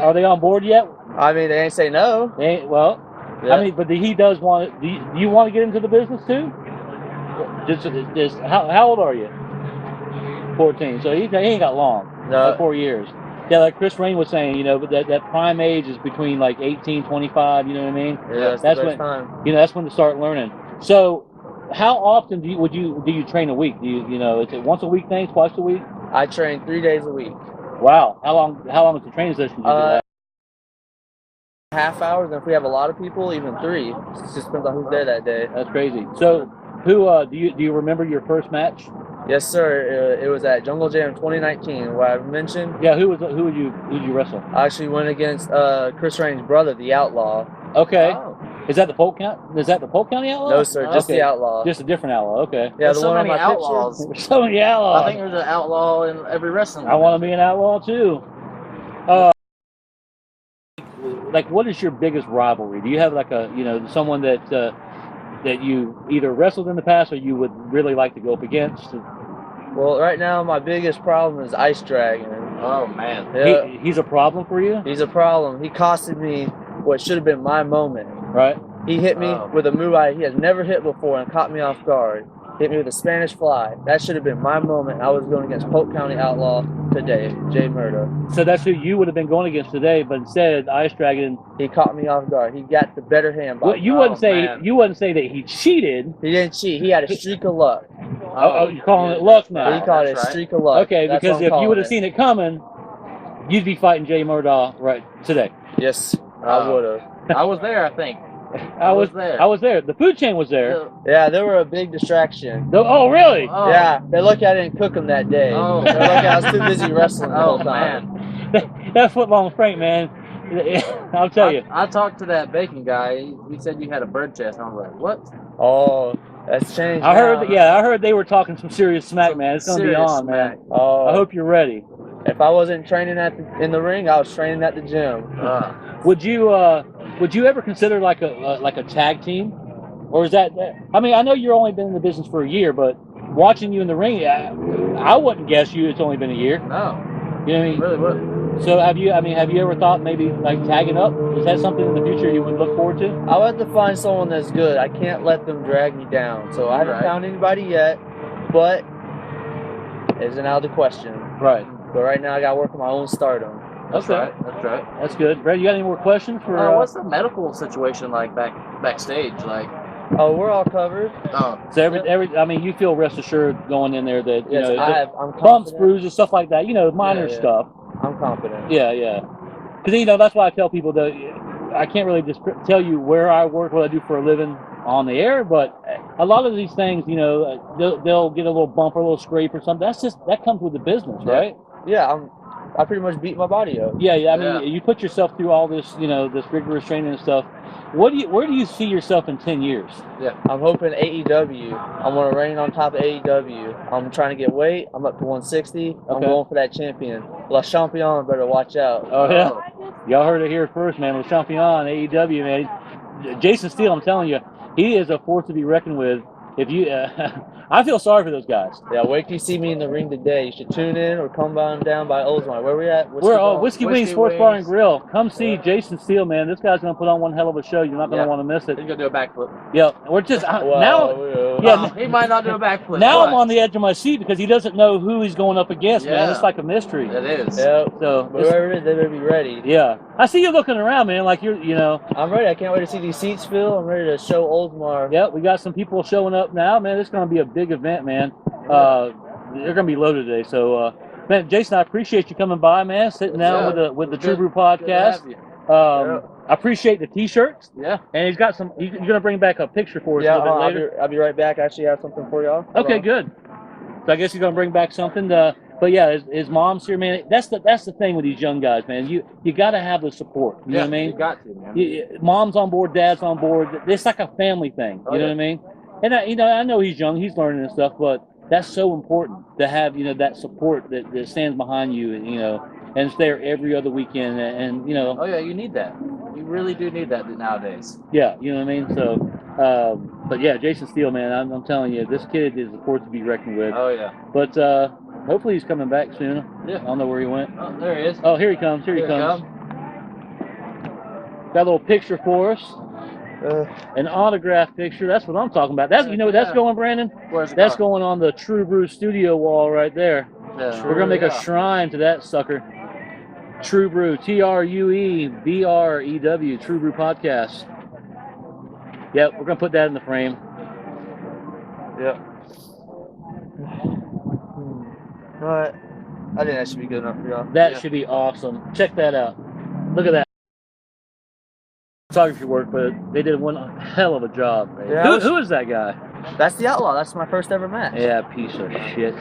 Speaker 3: Are they on board yet?
Speaker 2: I mean, they ain't say no.
Speaker 3: They ain't, well, yeah. I mean, but he does want it. Do you want to get into the business too? Just how old are you? 14. So he ain't got long.
Speaker 2: No.
Speaker 3: Like 4 years. Yeah, like Chris Rain was saying, you know, but that prime age is between like 18, 25. You know what I mean?
Speaker 2: Yeah, that's when
Speaker 3: time. You know, that's when to start learning. So, how often do you train a week? You know, is it once a week thing, twice a week?
Speaker 2: I train 3 days a week.
Speaker 3: Wow. How long is the training session? Do you do that?
Speaker 2: Half hours, and if we have a lot of people, even 3. It just depends on who's there that day.
Speaker 3: That's crazy. So, who do you remember your first match?
Speaker 2: Yes, sir. It was at Jungle Jam 2019, where I mentioned.
Speaker 3: Yeah, who would you wrestle?
Speaker 2: I actually went against Chris Rain's brother, the Outlaw.
Speaker 3: Okay. Oh. Is that the Polk County? Is that the Polk County Outlaw?
Speaker 2: No, sir. Just the Outlaw.
Speaker 3: Just a different Outlaw. Okay.
Speaker 2: Yeah,
Speaker 4: there's so many outlaws.
Speaker 3: There's so many outlaws.
Speaker 4: I think there's an outlaw in every wrestling.
Speaker 3: I want to be an outlaw too. Like, what is your biggest rivalry? Do you have like someone that you either wrestled in the past or you would really like to go up against?
Speaker 2: Well, right now my biggest problem is Ice Dragon.
Speaker 4: Oh man.
Speaker 2: Yeah.
Speaker 3: He's a problem for you?
Speaker 2: He's a problem. He costed me what should have been my moment.
Speaker 3: Right.
Speaker 2: He hit me with a move he has never hit before and caught me off guard. Hit me with a Spanish fly. That should have been my moment. I was going against Polk County Outlaw today, Jay Murda.
Speaker 3: So that's who you would have been going against today, but instead, Ice Dragon.
Speaker 2: He caught me off guard. He got the better hand.
Speaker 3: Well, you wouldn't say that he cheated.
Speaker 2: He didn't cheat. He had a streak of luck.
Speaker 3: Oh, you're calling it luck now?
Speaker 2: He called it a streak of luck.
Speaker 3: Okay, because if you would have seen it coming, you'd be fighting Jay Murda right today.
Speaker 2: Yes, I would have.
Speaker 4: I was there, I think.
Speaker 3: I was there. The food chain was there.
Speaker 2: Yeah, they were a big distraction.
Speaker 3: Oh, really?
Speaker 2: Oh. Yeah, they look I didn't cook them that day.
Speaker 4: Oh.
Speaker 2: They look I was too busy wrestling the whole time.
Speaker 4: Man.
Speaker 3: That footlong Frank, man. I'll tell you.
Speaker 4: I talked to that bacon guy. He said you had a bird chest. I was like, what?
Speaker 2: Oh, that's changed.
Speaker 3: I heard they were talking some serious smack, man. It's gonna be on, man.
Speaker 2: Oh,
Speaker 3: I hope you're ready.
Speaker 2: If I wasn't training in the ring, I was training at the gym.
Speaker 3: Would you ever consider like a tag team, or is that? I mean, I know you've only been in the business for a year, but watching you in the ring, I wouldn't guess it's only been a year.
Speaker 4: No.
Speaker 3: You know what I mean?
Speaker 4: Really wouldn't.
Speaker 3: So have you ever thought maybe like tagging up? Is that something in the future you would look forward to?
Speaker 2: I'll have to find someone that's good. I can't let them drag me down. So I haven't found anybody yet, but it isn't out of the question.
Speaker 3: Right.
Speaker 2: But right now I got to work on my own stardom.
Speaker 4: That's right.
Speaker 3: That's good. Brad, you got any more questions for?
Speaker 4: What's the medical situation like backstage? Like,
Speaker 2: oh, we're all covered.
Speaker 4: Oh,
Speaker 3: so I mean, you feel rest assured going in there that
Speaker 2: I'm
Speaker 3: bumps, bruises, stuff like that. Minor stuff.
Speaker 2: I'm confident.
Speaker 3: Yeah. Because that's why I tell people that I can't really just tell you where I work, what I do for a living on the air, but a lot of these things, they'll get a little bump or a little scrape or something. That comes with the business, right?
Speaker 2: Yeah, I pretty much beat my body up.
Speaker 3: Yeah. I mean, you put yourself through all this, this rigorous training and stuff. Where do you see yourself in 10 years?
Speaker 2: Yeah, I'm hoping AEW. I'm going to reign on top of AEW. I'm trying to get weight. I'm up to 160. Okay. I'm going for that champion. La Champion better watch out.
Speaker 3: Oh, yeah. Y'all heard it here first, man. La Champion, AEW, man. Jason Steele, I'm telling you, he is a force to be reckoned with. If you, I feel sorry for those guys.
Speaker 2: Yeah, wait till you see me in the ring today. You should tune in or come down by Oldsmar. Where we at?
Speaker 3: Whiskey Wings Sports Bar and Grill. Come see Jason Steele, man. This guy's going to put on one hell of a show. You're not going to want to miss it.
Speaker 4: He's going to do a backflip.
Speaker 3: Yeah, we're just
Speaker 4: he might not do a backflip.
Speaker 3: Now I'm on the edge of my seat because he doesn't know who he's going up against, man. It's like a mystery.
Speaker 4: It is.
Speaker 2: Yeah.
Speaker 3: So
Speaker 2: whoever it is, they better be ready.
Speaker 3: Yeah. I see you looking around, man, like you're.
Speaker 2: I'm ready. I can't wait to see these seats fill. I'm ready to show Oldsmar.
Speaker 3: Yeah, we got some people showing up now, man. It's going to be a big event, man. They're going to be loaded today. So, man, Jason, I appreciate you coming by, man. Sitting down with the True Brew Podcast.
Speaker 1: I appreciate the T-shirts.
Speaker 2: Yeah.
Speaker 1: And he's got some. You're gonna bring back a picture for us a little bit later.
Speaker 3: I'll be right back. I actually have something for y'all.
Speaker 1: Okay, good. So I guess he's gonna bring back something. But yeah, his mom's here, man. That's the thing with these young guys, man. You got to have the support. You know what I mean?
Speaker 2: You got to, man.
Speaker 1: Mom's on board, dad's on board. It's like a family thing. You know what I mean? And I know he's young, he's learning and stuff, but that's so important to have that support that stands behind you, and it's there every other weekend, and
Speaker 2: Oh yeah, you need that. You really do need that nowadays.
Speaker 1: Yeah, you know what I mean. So, but yeah, Jason Steele, man, I'm telling you, this kid is a force to be reckoned with.
Speaker 2: Oh yeah.
Speaker 1: But hopefully he's coming back soon.
Speaker 2: Yeah.
Speaker 1: I don't know where he went.
Speaker 2: Oh, there he is.
Speaker 1: Oh, here he comes. Here he comes. Got a little picture for us. An autograph picture. That's what I'm talking about. That's that's going, Brandon.
Speaker 2: Where's it
Speaker 1: That's
Speaker 2: going?
Speaker 1: on the True Brew studio wall right there.
Speaker 2: Yeah.
Speaker 1: We're gonna make a shrine to that sucker. True Brew, TrueBrew, True Brew Podcast. Yep, we're gonna put that in the frame.
Speaker 3: Yep. Right. I think that should be good enough for y'all.
Speaker 1: That should be awesome. Check that out. Look at that. Photography work, but they did one hell of a job.
Speaker 3: Yeah,
Speaker 1: Who is that guy?
Speaker 3: That's the Outlaw. That's my first ever match.
Speaker 1: Yeah, piece of shit.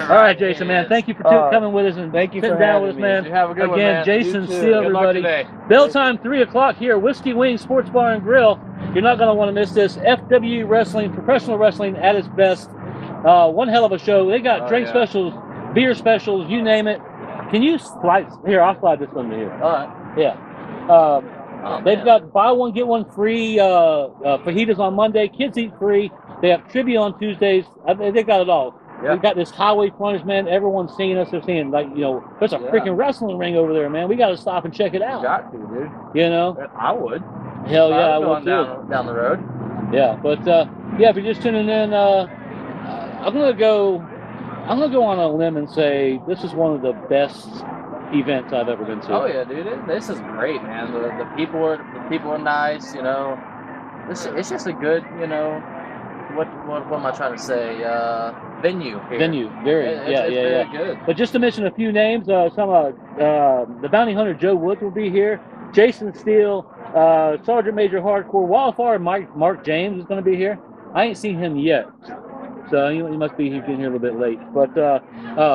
Speaker 1: All right, Jason, man. Thank you for coming with us and
Speaker 3: thank you
Speaker 1: sitting
Speaker 3: for
Speaker 1: down with us,
Speaker 3: having
Speaker 1: man.
Speaker 2: You have a good one,
Speaker 1: Again,
Speaker 2: man.
Speaker 1: Jason
Speaker 2: You too.
Speaker 1: Steele,
Speaker 2: Good luck
Speaker 1: everybody.
Speaker 2: today.
Speaker 1: Bell time, 3 o'clock here, Whiskey Wings Sports Bar and Grill. You're not going to want to miss this. FWE Wrestling, professional wrestling at its best. One hell of a show. They got drink specials, beer specials, you name it. Can you slide? Here, I'll slide this one to here.
Speaker 2: All right.
Speaker 1: Yeah. They've got buy one, get one free fajitas on Monday. Kids eat free. They have trivia on Tuesdays. They got it all.
Speaker 2: Yeah.
Speaker 1: We've got this highway frontage, man. Everyone's seeing us. They're seeing, there's a freaking wrestling ring over there, man. We got to stop and check it out.
Speaker 2: You got to, dude.
Speaker 1: I
Speaker 2: would.
Speaker 1: Hell yeah, I
Speaker 2: would
Speaker 1: would too.
Speaker 2: Down the road.
Speaker 1: Yeah, but if you're just tuning in, I'm gonna go on a limb and say this is one of the best events I've ever been to.
Speaker 2: Oh yeah, dude. This is great, man. The people are nice. It's just a good, what am I trying to say? Venue here.
Speaker 1: Very
Speaker 2: good.
Speaker 1: But just to mention a few names, the bounty hunter Joe Woods will be here. Jason Steele, Sergeant Major Hardcore, Wildfire Mark James is going to be here. I ain't seen him yet, so he must be getting here a little bit late. But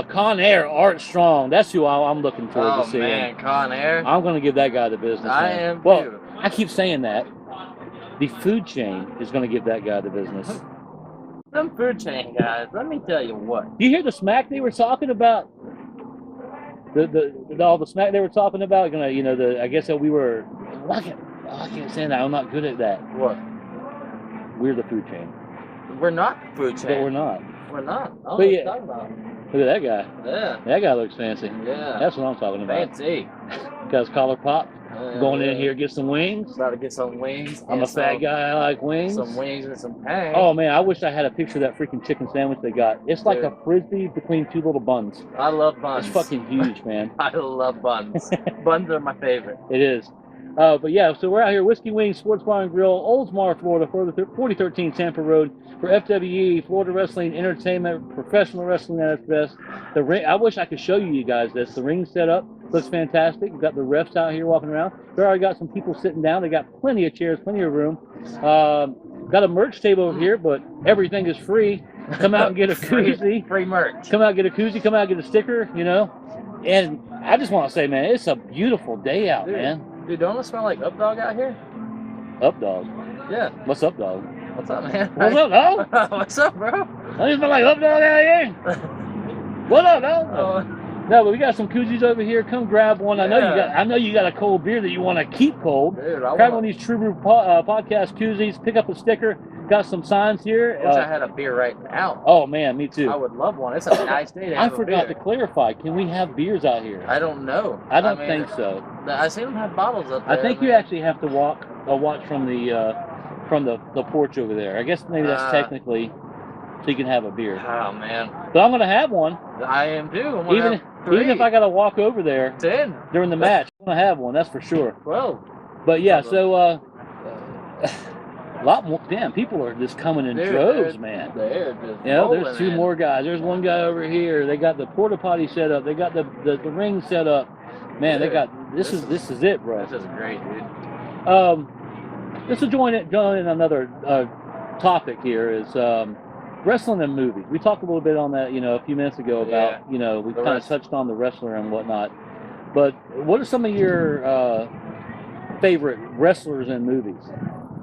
Speaker 1: Con Air, Art Strong, that's who I'm looking forward to seeing.
Speaker 2: Oh man, Con Air.
Speaker 1: I'm going to give that guy the business.
Speaker 2: I
Speaker 1: man.
Speaker 2: am
Speaker 1: well,
Speaker 2: too.
Speaker 1: I keep saying that. The food chain is going to give that guy the business.
Speaker 2: Them food chain guys, let me tell you what.
Speaker 1: Do you hear the smack they were talking about? All the smack they were talking about. I guess that we were. I can't say that. I'm not good at that.
Speaker 2: What?
Speaker 1: We're the food chain.
Speaker 2: We're not the food chain.
Speaker 1: But we're not.
Speaker 2: We're not. I don't know
Speaker 1: But
Speaker 2: what you're talking about.
Speaker 1: Look at that guy.
Speaker 2: Yeah.
Speaker 1: That guy looks fancy.
Speaker 2: Yeah.
Speaker 1: That's what I'm talking about.
Speaker 2: Fancy.
Speaker 1: Got his collar popped. Going in here, get some wings.
Speaker 2: About to get some wings.
Speaker 1: I'm a fat guy. I like wings.
Speaker 2: Some wings and some pang.
Speaker 1: Oh man, I wish I had a picture of that freaking chicken sandwich they got. It's like a frisbee between two little buns.
Speaker 2: I love buns.
Speaker 1: It's fucking huge, man.
Speaker 2: I love buns. Buns are my favorite.
Speaker 1: It is. But yeah, so we're out here, Whiskey Wings Sports Bar and Grill, Oldsmar, Florida, 4013 Tampa Road, for FWE, Florida Wrestling Entertainment, professional wrestling at its best. The ring, I wish I could show you guys this. The ring set up looks fantastic. We've got the refs out here walking around. We already got some people sitting down. They got plenty of chairs, plenty of room. Got a merch table over here, but everything is free. Come out and get a koozie.
Speaker 2: Free merch.
Speaker 1: Come out and get a koozie. Come out and get a sticker, And I just want to say, man, it's a beautiful day out, man.
Speaker 2: Dude, don't it smell like Up Dog out here?
Speaker 1: Up Dog?
Speaker 2: Yeah.
Speaker 1: What's up, dog?
Speaker 2: What's up, man?
Speaker 1: What's up, dog?
Speaker 2: What's up, bro?
Speaker 1: I just smell like Up Dog out here. What up, dog? No, but we got some koozies over here. Come grab one. I know you got a cold beer that you want to keep cold.
Speaker 2: Dude,
Speaker 1: grab one of these True Brew Podcast koozies. Pick up a sticker. Got some signs here.
Speaker 2: I wish I had a beer right now.
Speaker 1: Oh man, me too.
Speaker 2: I would love one. It's a nice day to have
Speaker 1: I forgot to clarify. Can we have beers out here?
Speaker 2: I don't know.
Speaker 1: I don't think so.
Speaker 2: I see them have bottles up there.
Speaker 1: I think you actually have to watch from the porch over there. I guess maybe that's technically so you can have a beer.
Speaker 2: Oh man.
Speaker 1: But I'm gonna have one.
Speaker 2: I am too.
Speaker 1: Even if I gotta walk over there
Speaker 2: 10
Speaker 1: during the match, I'm gonna have one. That's for sure.
Speaker 2: 12.
Speaker 1: But yeah, so a lot more. Damn, people are just coming in droves, man.
Speaker 2: They're just
Speaker 1: there's two more guys. There's one guy over here. They got the porta potty set up. They got the ring set up. Man, they
Speaker 2: Dude,
Speaker 1: got this is it, bro.
Speaker 2: This is great, dude.
Speaker 1: This will join in another topic here is wrestling and movies. We talked a little bit on that, a few minutes ago about, we kind of touched on the wrestler and whatnot. But what are some of your favorite wrestlers in movies?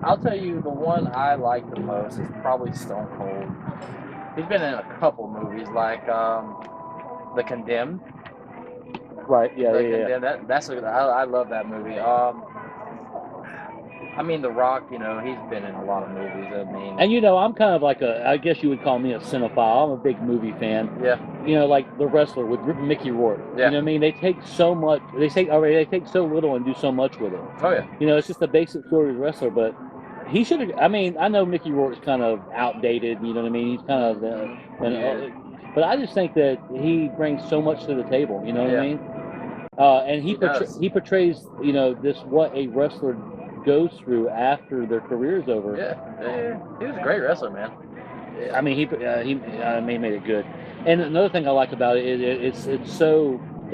Speaker 2: I'll tell you, the one I like the most is probably Stone Cold. He's been in a couple movies, like The Condemned.
Speaker 1: Right. Yeah.
Speaker 2: Condemned. I love that movie. I mean, The Rock. He's been in a lot of movies.
Speaker 1: And I'm kind of like I guess you would call me a cinephile. I'm a big movie fan.
Speaker 2: Yeah.
Speaker 1: Like The Wrestler with Mickey Rourke.
Speaker 2: Yeah.
Speaker 1: You know what I mean? They take so much. They take so little and do so much with it.
Speaker 2: Oh yeah.
Speaker 1: It's just the basic story of the wrestler, but he should have. I mean, I know Mickey Rourke's kind of outdated. You know what I mean? He's kind of. But I just think that he brings so much to the table. You know what I mean? And he portrays this what a wrestler goes through after their career is over.
Speaker 2: Yeah, he was a great wrestler, man.
Speaker 1: I mean, he made it good. And another thing I like about it is it's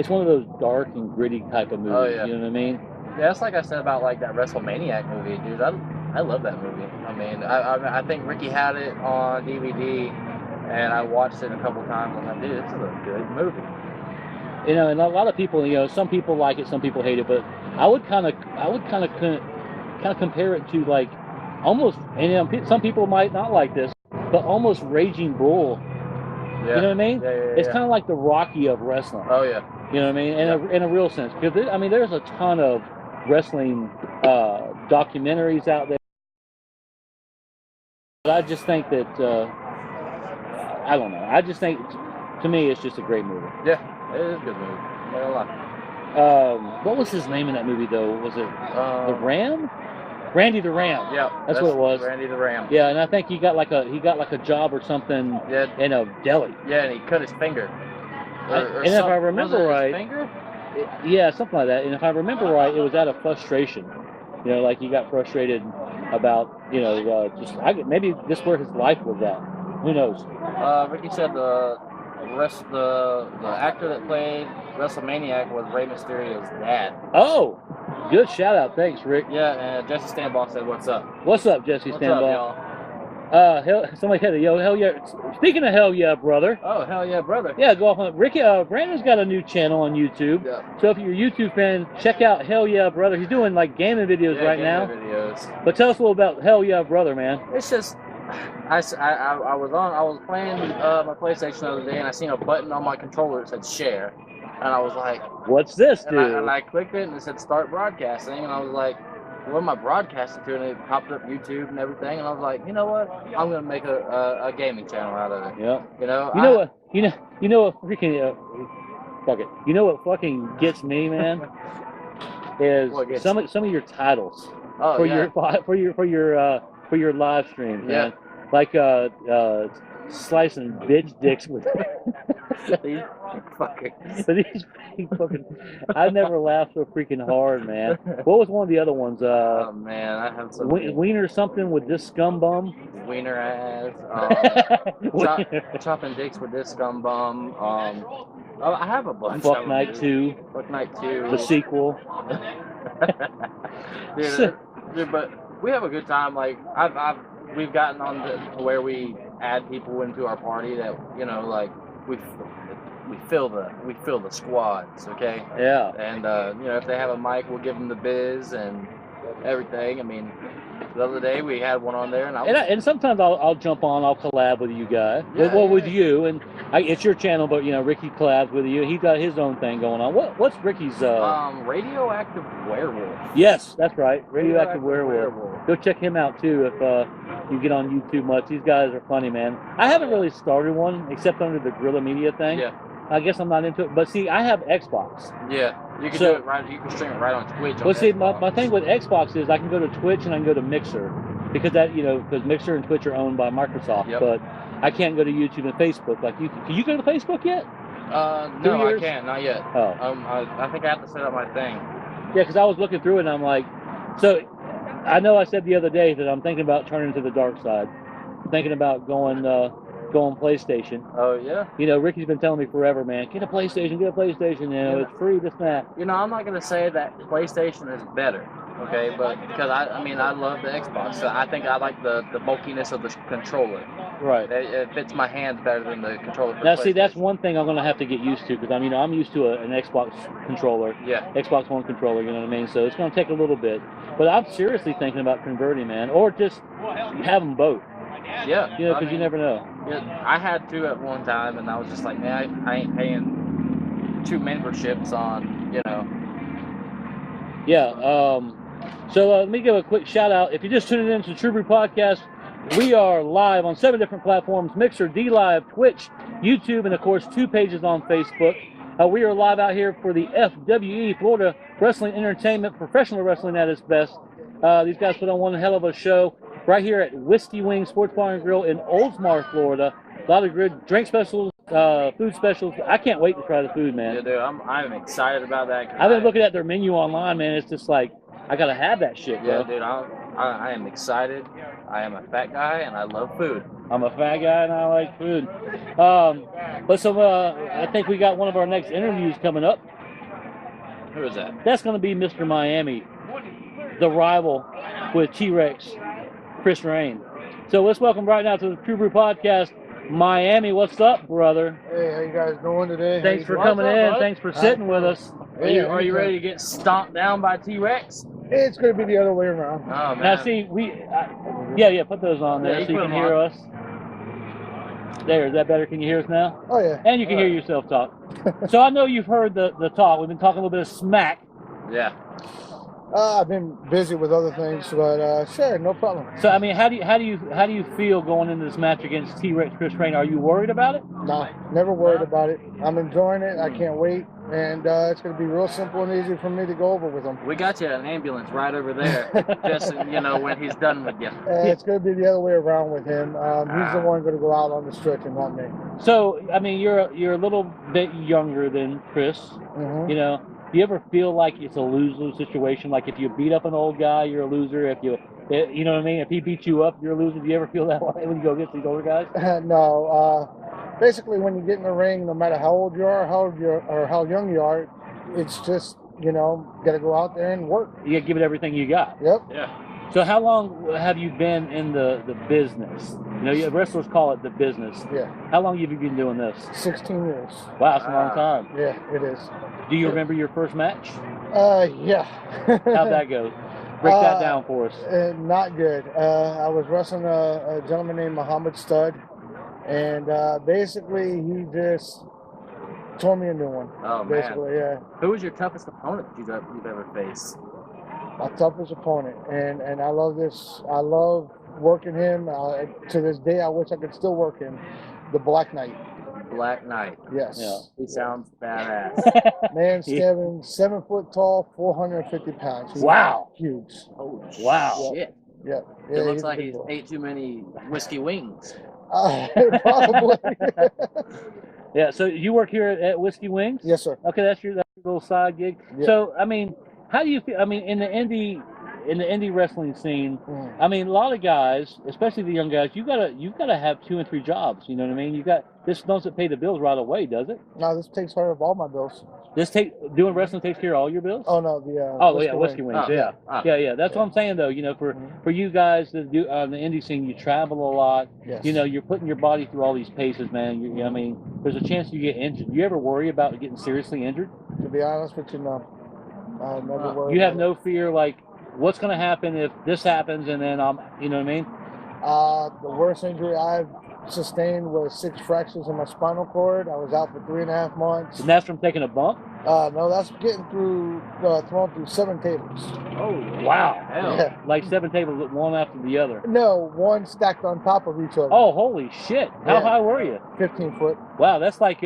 Speaker 1: one of those dark and gritty type of movies.
Speaker 2: Oh, yeah.
Speaker 1: You know what I mean?
Speaker 2: Yeah, it's like I said about like that WrestleManiac movie, dude. I love that movie. I mean, I think Ricky had it on DVD, and I watched it a couple times. I'm like, dude, this is a good movie.
Speaker 1: And a lot of people, some people like it, some people hate it, but I would kind of compare it to like almost, and some people might not like this, but almost Raging Bull.
Speaker 2: Yeah.
Speaker 1: You know what I mean?
Speaker 2: Yeah.
Speaker 1: It's kind of like the Rocky of wrestling.
Speaker 2: Oh yeah.
Speaker 1: You know what I mean? In a real sense, because there's a ton of wrestling documentaries out there. But I just think that I don't know. I just think to me it's just a great movie.
Speaker 2: Yeah, it is a good movie. Not gonna lie.
Speaker 1: What was his name in that movie though? Was it the Ram? Randy the Ram.
Speaker 2: Yeah,
Speaker 1: that's what it was.
Speaker 2: Randy the Ram.
Speaker 1: Yeah, and I think he got like a job or something in a deli.
Speaker 2: Yeah, and he cut his finger.
Speaker 1: And if I remember right, yeah, something like that. And if I remember right, it was out of frustration. Like he got frustrated about maybe this where his life was at. Who knows?
Speaker 2: Ricky said the actor that played WrestleManiac was Rey Mysterio's dad.
Speaker 1: Oh, good shout out. Thanks, Rick.
Speaker 2: Yeah, and Jesse Stanbaugh said, "What's up?"
Speaker 1: What's up, Jesse Stanbaugh?
Speaker 2: What's up,
Speaker 1: y'all? Somebody said, "Yo, hell yeah!" Speaking of hell yeah, brother.
Speaker 2: Oh, hell yeah, brother.
Speaker 1: Yeah, go off on Ricky. Brandon's got a new channel on YouTube.
Speaker 2: Yeah.
Speaker 1: So if you're a YouTube fan, check out Hell Yeah, Brother. He's doing like gaming videos right now.
Speaker 2: Videos.
Speaker 1: But tell us a little about Hell Yeah, Brother, man.
Speaker 2: It's just, I was playing my PlayStation the other day, and I seen a button on my controller that said share, and I was like,
Speaker 1: "What's this, dude?"
Speaker 2: And I clicked it, and it said start broadcasting, and I was like, what am I broadcasting to? And it popped up YouTube and everything, and I was like, you know what? I'm gonna make a gaming channel out of it.
Speaker 1: Yeah.
Speaker 2: You know
Speaker 1: what freaking fuck it. You know what fucking gets me, man? Is some of your titles for your live streams, man. Like slicing bitch dicks with
Speaker 2: these
Speaker 1: fucking. I never laughed so freaking hard, man. What was one of the other ones?
Speaker 2: Oh man, I have some
Speaker 1: wiener something with this scum bum.
Speaker 2: Wiener ass. Chopping dicks with this scum bum. I have a bunch.
Speaker 1: Fuck Night 2.
Speaker 2: Fuck Night 2.
Speaker 1: The sequel.
Speaker 2: dude, but we have a good time. Like we've gotten on to where we add people into our party that like we fill the squads, okay?
Speaker 1: Yeah.
Speaker 2: And if they have a mic, we'll give them the biz and everything. I mean, the other day we had one on there, and
Speaker 1: sometimes I'll jump on, I'll collab with you guys. With you, and it's your channel, but Ricky collabs with you. He's got his own thing going on. What's Ricky's?
Speaker 2: Radioactive Werewolf.
Speaker 1: Yes, that's right. Radioactive Werewolf. Go check him out too if you get on YouTube much. These guys are funny, man. I haven't really started one except under the Guerrilla Media thing.
Speaker 2: Yeah.
Speaker 1: I guess I'm not into it, but see, I have Xbox.
Speaker 2: Yeah, you can do it right. You can stream it right on Twitch.
Speaker 1: Well, see, my thing with Xbox is I can go to Twitch and I can go to Mixer because because Mixer and Twitch are owned by Microsoft.
Speaker 2: Yep.
Speaker 1: But I can't go to YouTube and Facebook like you can. Can you go to Facebook yet?
Speaker 2: No, I can't. Not yet.
Speaker 1: Oh.
Speaker 2: I think I have to set up my thing.
Speaker 1: Yeah, because I was looking through it and I'm like, so I know I said the other day that I'm thinking about turning to the dark side. I'm thinking about going go on PlayStation.
Speaker 2: Oh yeah.
Speaker 1: You know, Ricky's been telling me forever, man, get a PlayStation, get a PlayStation. You know, it's free, this and that.
Speaker 2: You know, I'm not gonna say that PlayStation is better, okay? But because I mean, I love the Xbox. So I think I like the bulkiness of the controller.
Speaker 1: Right.
Speaker 2: It fits my hands better than the controller. For
Speaker 1: Now, see, that's
Speaker 2: PlayStation.
Speaker 1: one thing I'm going to have to get used to because I'm used to an Xbox controller,
Speaker 2: Yeah.
Speaker 1: Xbox One controller. You know what I mean? So it's going to take a little bit, but I'm seriously thinking about converting, man, or just have them both.
Speaker 2: Yeah.
Speaker 1: You know, because you never know.
Speaker 2: Yeah, I had two at one time, and I was just like, man, I ain't paying 2 memberships on, you know.
Speaker 1: Yeah. So let me give a quick shout out. If you're just tuning in to the True Brew Podcast, we are live on 7 different platforms: Mixer, D Live, Twitch, YouTube, and of course 2 pages on Facebook. We are live out here for the F.W.E. Florida Wrestling Entertainment, professional wrestling at its best. These guys put on one hell of a show right here at Whiskey Wing Sports Bar and Grill in Oldsmar, Florida. A lot of good drink specials, food specials. I can't wait to try the food, man.
Speaker 2: Yeah, dude, I'm excited about that.
Speaker 1: I've been looking at their menu online, man. It's just like, I gotta have that shit, bro.
Speaker 2: Yeah, dude, I am excited. I am a fat guy, and I love food.
Speaker 1: I'm a fat guy, and I like food. But so I think we got one of our next interviews coming up.
Speaker 2: Who is that?
Speaker 1: That's going to be Mr. Miami, the rival with T-Rex, Chris Rain. So let's welcome right now to the True Brew Podcast, Miami. What's up, brother?
Speaker 5: Hey, how you guys doing today?
Speaker 1: Thanks for
Speaker 2: What's
Speaker 1: coming
Speaker 2: up,
Speaker 1: in.
Speaker 2: bud?
Speaker 1: Thanks for sitting with us.
Speaker 2: Are you ready to get stomped down by T-Rex?
Speaker 5: It's going to be the other way around.
Speaker 2: Oh man.
Speaker 1: Now, see, yeah, put those on there
Speaker 2: Yeah,
Speaker 1: so you
Speaker 2: put
Speaker 1: can
Speaker 2: them
Speaker 1: hear
Speaker 2: on.
Speaker 1: us. There, is that better? Can you hear us now?
Speaker 5: Oh, yeah.
Speaker 1: And you can hear yourself talk. So I know you've heard the talk. We've been talking a little bit of smack.
Speaker 2: Yeah.
Speaker 5: I've been busy with other things, but sure, no problem.
Speaker 1: So I mean, how do you feel going into this match against T-Rex Chris Rain? Are you worried about it?
Speaker 5: No, never worried about it. I'm enjoying it. I can't wait. And it's going to be real simple and easy for me to go over with him.
Speaker 2: We got you an ambulance right over there, just you know when he's done with you.
Speaker 5: It's going to be the other way around with him. He's the one going to go out on the stretch and not me.
Speaker 1: So I mean, you're a little bit younger than Chris.
Speaker 5: Mm-hmm.
Speaker 1: You know, do you ever feel like it's a lose-lose situation? Like if you beat up an old guy, you're a loser. If you know what I mean? If he beats you up, you're a loser. Do you ever feel that way when you go against these older guys?
Speaker 5: No. Basically, when you get in the ring, no matter how old you are, or how young you are, it's just, got to go out there and work.
Speaker 1: You got to give it everything you got.
Speaker 5: Yep.
Speaker 2: Yeah.
Speaker 1: So how long have you been in the business? You know, wrestlers call it the business.
Speaker 5: Yeah.
Speaker 1: How long have you been doing this?
Speaker 5: 16 years.
Speaker 1: Wow, that's a long time.
Speaker 5: Yeah, it is.
Speaker 1: Do you remember your first match?
Speaker 5: Yeah.
Speaker 1: How'd that go? Break that down for us.
Speaker 5: Not good. I was wrestling a gentleman named Muhammad Stud, and basically he just tore me a new one.
Speaker 2: Oh man.
Speaker 5: Basically, yeah.
Speaker 2: Who was your toughest opponent you've ever faced?
Speaker 5: My toughest opponent, and I love this. I love working him. To this day, I wish I could still work him. The Black Knight.
Speaker 2: Black Knight.
Speaker 5: Yes.
Speaker 1: Yeah.
Speaker 2: He sounds badass.
Speaker 5: Man, 7 foot tall, 450 pounds. He's
Speaker 1: Wow.
Speaker 5: huge.
Speaker 2: Oh
Speaker 1: Wow.
Speaker 2: shit!
Speaker 5: Yeah.
Speaker 2: It looks
Speaker 5: he's a
Speaker 2: like
Speaker 5: big
Speaker 2: he's
Speaker 5: boy.
Speaker 2: ate too many whiskey wings.
Speaker 5: Probably.
Speaker 1: Yeah, so you work here at Whiskey Wings?
Speaker 5: Yes, sir.
Speaker 1: Okay, that's your little side gig.
Speaker 5: Yeah.
Speaker 1: So, I mean, how do you feel? I mean, in the indie wrestling scene,
Speaker 5: Mm.
Speaker 1: I mean, a lot of guys, especially the young guys, you've got to have 2 and 3 jobs. You know what I mean? This doesn't pay the bills right away, does it?
Speaker 5: No, this takes care of all my bills.
Speaker 1: Doing wrestling takes care of all your bills?
Speaker 5: Oh no,
Speaker 1: Whiskey Wings.
Speaker 2: Oh,
Speaker 1: Yeah.
Speaker 2: oh.
Speaker 1: Yeah. That's what I'm saying, though. You know,
Speaker 5: Mhm.
Speaker 1: for you guys that do on the indie scene, you travel a lot.
Speaker 5: Yes.
Speaker 1: You know, you're putting your body through all these paces, man. I mean, there's a chance you get injured. You ever worry about getting seriously injured?
Speaker 5: To be honest with you, no. I never worry.
Speaker 1: You have
Speaker 5: about
Speaker 1: no fear, like, what's going to happen if this happens, and then you know what I mean?
Speaker 5: it. The worst injury I've sustained was 6 fractures in my spinal cord. I was out for 3.5 months.
Speaker 1: And that's from taking a bump.
Speaker 5: No, that's getting thrown through 7 tables.
Speaker 2: Oh
Speaker 1: Wow.
Speaker 2: hell!
Speaker 5: Yeah.
Speaker 1: Like 7 tables, one after the other.
Speaker 5: No, one stacked on top of each other.
Speaker 1: Oh, holy shit! How
Speaker 5: Yeah.
Speaker 1: high were you?
Speaker 5: 15 foot.
Speaker 1: Wow, that's like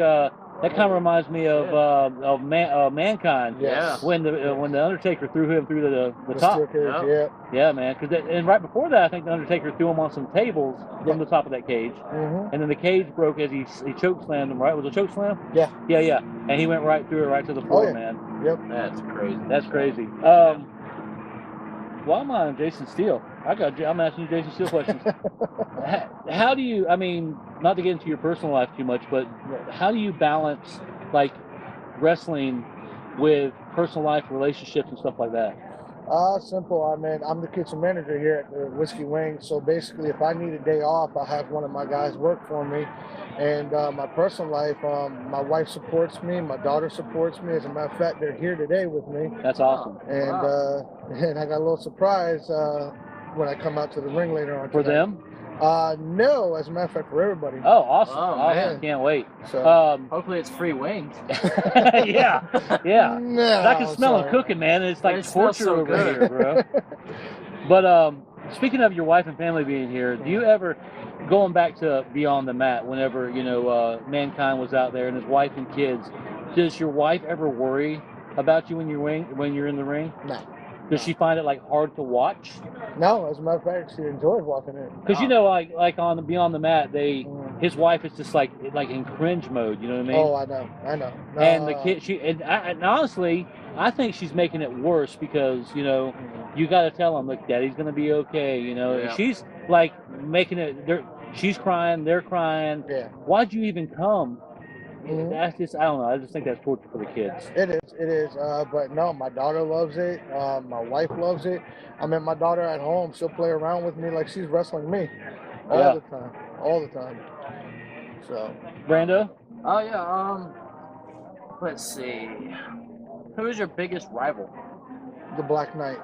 Speaker 1: that kind of reminds me of Mankind.
Speaker 5: Yes.
Speaker 1: When the Undertaker threw him through the top.
Speaker 5: steel cage,
Speaker 2: Yeah.
Speaker 5: yeah.
Speaker 1: Yeah, man. And right before that, I think the Undertaker threw him on some tables from the top of that cage,
Speaker 5: Mm-hmm.
Speaker 1: and then the cage broke as he choke slammed him. Right? Was it a choke slam?
Speaker 5: Yeah.
Speaker 1: Yeah. And he went right through it, right to the floor,
Speaker 5: yeah.
Speaker 1: man.
Speaker 5: Yep.
Speaker 2: That's crazy.
Speaker 1: That's crazy. Why am I on Jason Steele? I'm asking you Jason Steele questions. How do you? I mean, not to get into your personal life too much, but how do you balance like wrestling with personal life, relationships, and stuff like that?
Speaker 5: Simple. I mean, I'm the kitchen manager here at the Whiskey Wing. So basically, if I need a day off, I have one of my guys work for me. And my personal life, my wife supports me. My daughter supports me. As a matter of fact, they're here today with me.
Speaker 1: That's awesome.
Speaker 5: And and I got a little surprise when I come out to the ring later on.
Speaker 1: For
Speaker 5: tonight.
Speaker 1: them?
Speaker 5: No, as a matter of fact, for everybody.
Speaker 1: Oh, awesome.
Speaker 2: Oh,
Speaker 1: awesome.
Speaker 2: man.
Speaker 1: Can't wait.
Speaker 5: So,
Speaker 2: Hopefully it's free wings.
Speaker 1: yeah. Yeah.
Speaker 5: no,
Speaker 1: I can smell
Speaker 5: sorry.
Speaker 1: them cooking, man. It's like
Speaker 2: It smells
Speaker 1: torture
Speaker 2: so
Speaker 1: over
Speaker 2: good.
Speaker 1: here, bro. But speaking of your wife and family being here, do you ever, going back to Beyond the Mat, whenever, you know, Mankind was out there and his wife and kids, does your wife ever worry about you when you're in the ring?
Speaker 5: No.
Speaker 1: Does she find it like hard to watch?
Speaker 5: No, as a matter of fact, she enjoys watching it.
Speaker 1: Because you know, like on the Beyond the Mat, his wife is just like in cringe mode. You know what I mean?
Speaker 5: Oh, I know. No,
Speaker 1: And the kid, and honestly, I think she's making it worse because you know, you got to tell him, look, Daddy's gonna be okay. You know,
Speaker 2: Yeah.
Speaker 1: she's like making it. She's crying, they're crying.
Speaker 5: Yeah.
Speaker 1: Why'd you even come?
Speaker 5: Mhm.
Speaker 1: That's just, I don't know. I just think that's torture for the kids.
Speaker 5: It is. But no, my daughter loves it. My wife loves it. I mean, my daughter at home, she'll play around with me like she's wrestling me all the time. So,
Speaker 1: Brando?
Speaker 2: Oh yeah. Let's see. Who is your biggest rival?
Speaker 5: the Black Knight.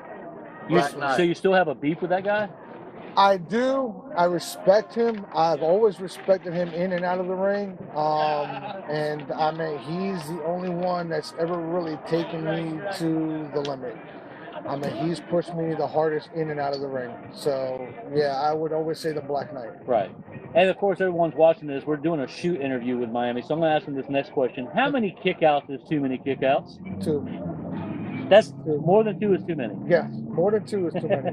Speaker 2: Black Knight.
Speaker 1: So you still have a beef with that guy?
Speaker 5: I do. I respect him. I've always respected him in and out of the ring. And I mean, he's the only one that's ever really taken me to the limit. I mean, he's pushed me the hardest in and out of the ring. So, yeah, I would always say the Black Knight.
Speaker 1: Right. And of course, everyone's watching this. We're doing a shoot interview with Miami, so I'm going to ask them this next question: how many kickouts is too many kickouts?
Speaker 5: 2.
Speaker 1: That's more than 2 is too many.
Speaker 5: Yes, more than 2 is too many.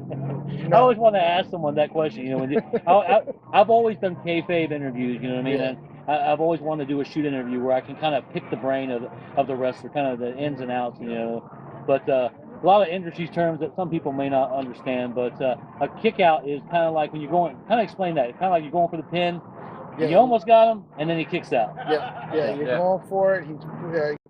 Speaker 1: I always want to ask someone that question. You know, I've always done kayfabe interviews. You know what I mean?
Speaker 5: Yeah.
Speaker 1: And I've always wanted to do a shoot interview where I can kind of pick the brain of the wrestler, kind of the ins and outs. You know, but a lot of industry terms that some people may not understand. But a kick out is kind of like when you're going. Kind of explain that. It's kind of like you're going for the pin.
Speaker 5: Yeah.
Speaker 1: You almost got him, and then he kicks out.
Speaker 5: Yeah, you're going for it. You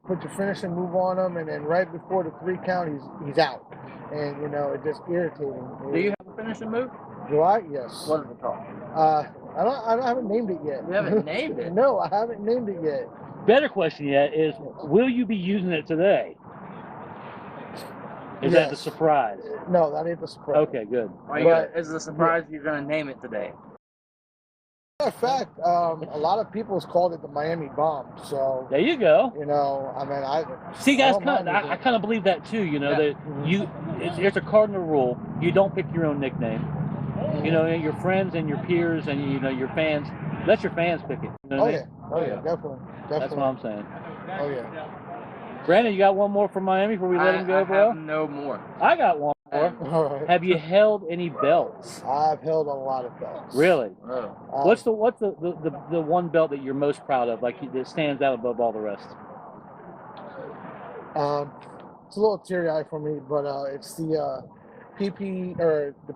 Speaker 5: put your finishing move on him, and then right before the 3 count, he's out. And, you know, it's just irritating.
Speaker 2: Do you have a finishing move?
Speaker 5: Do I? Yes.
Speaker 2: What is it called?
Speaker 5: I haven't named it yet.
Speaker 2: You haven't named it?
Speaker 5: No, I haven't named it yet.
Speaker 1: Better question yet is, will you be using it today? Is that the
Speaker 5: Yes.
Speaker 1: surprise?
Speaker 5: No, that ain't the surprise.
Speaker 1: Okay, good.
Speaker 2: Is it a surprise you're going to name it today?
Speaker 5: In fact, a lot of people's called it the Miami Bomb. So,
Speaker 1: There you go.
Speaker 5: you know, I mean,
Speaker 1: See, guys,
Speaker 5: don't mind
Speaker 1: I kind of believe that too. You know,
Speaker 2: Yeah.
Speaker 1: that it's a cardinal rule. You don't pick your own nickname. You know, your friends and your peers and you know your fans. Let your fans pick it. You know what I mean?
Speaker 5: Definitely.
Speaker 1: That's what I'm saying.
Speaker 5: Oh yeah.
Speaker 1: Brandon, you got one more from Miami before we let him go,
Speaker 2: I
Speaker 1: bro?
Speaker 2: have no more.
Speaker 1: I got one more.
Speaker 5: All right.
Speaker 1: Have you held any belts?
Speaker 5: I've held a lot of belts.
Speaker 1: Really?
Speaker 2: Oh.
Speaker 1: What's the one belt that you're most proud of, like that stands out above all the rest?
Speaker 5: It's a little teary-eyed for me, but it's the the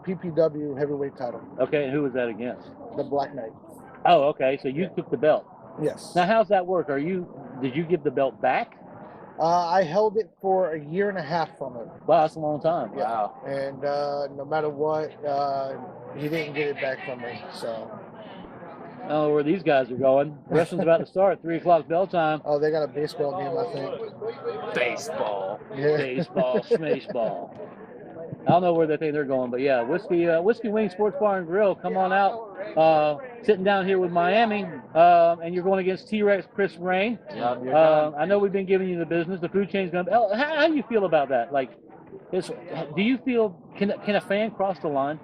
Speaker 5: PPW heavyweight title,
Speaker 1: Okay, and who was that against?
Speaker 5: the Black Knight.
Speaker 1: Oh, okay. So you took the belt.
Speaker 5: Yes.
Speaker 1: Now, how's that work? Did you give the belt back?
Speaker 5: I held it for a year and a half from him.
Speaker 1: Wow, that's a long time.
Speaker 2: Wow.
Speaker 5: And no matter what, he didn't get it back from me. So,
Speaker 1: I don't know where these guys are going. Wrestling's about to start. 3 o'clock bell time.
Speaker 5: oh, they got a baseball game, I think.
Speaker 2: Baseball.
Speaker 5: Yeah.
Speaker 1: Baseball, smashball. I don't know where they think they're going, but yeah, Whiskey Wing Sports Bar and Grill. Come on out. Sitting down here with Miami, and you're going against T-Rex Chris Rain.
Speaker 2: Yeah,
Speaker 1: I know we've been giving you the business. The food chain's going to. How do you feel about that? Like, do you feel can a fan cross the line?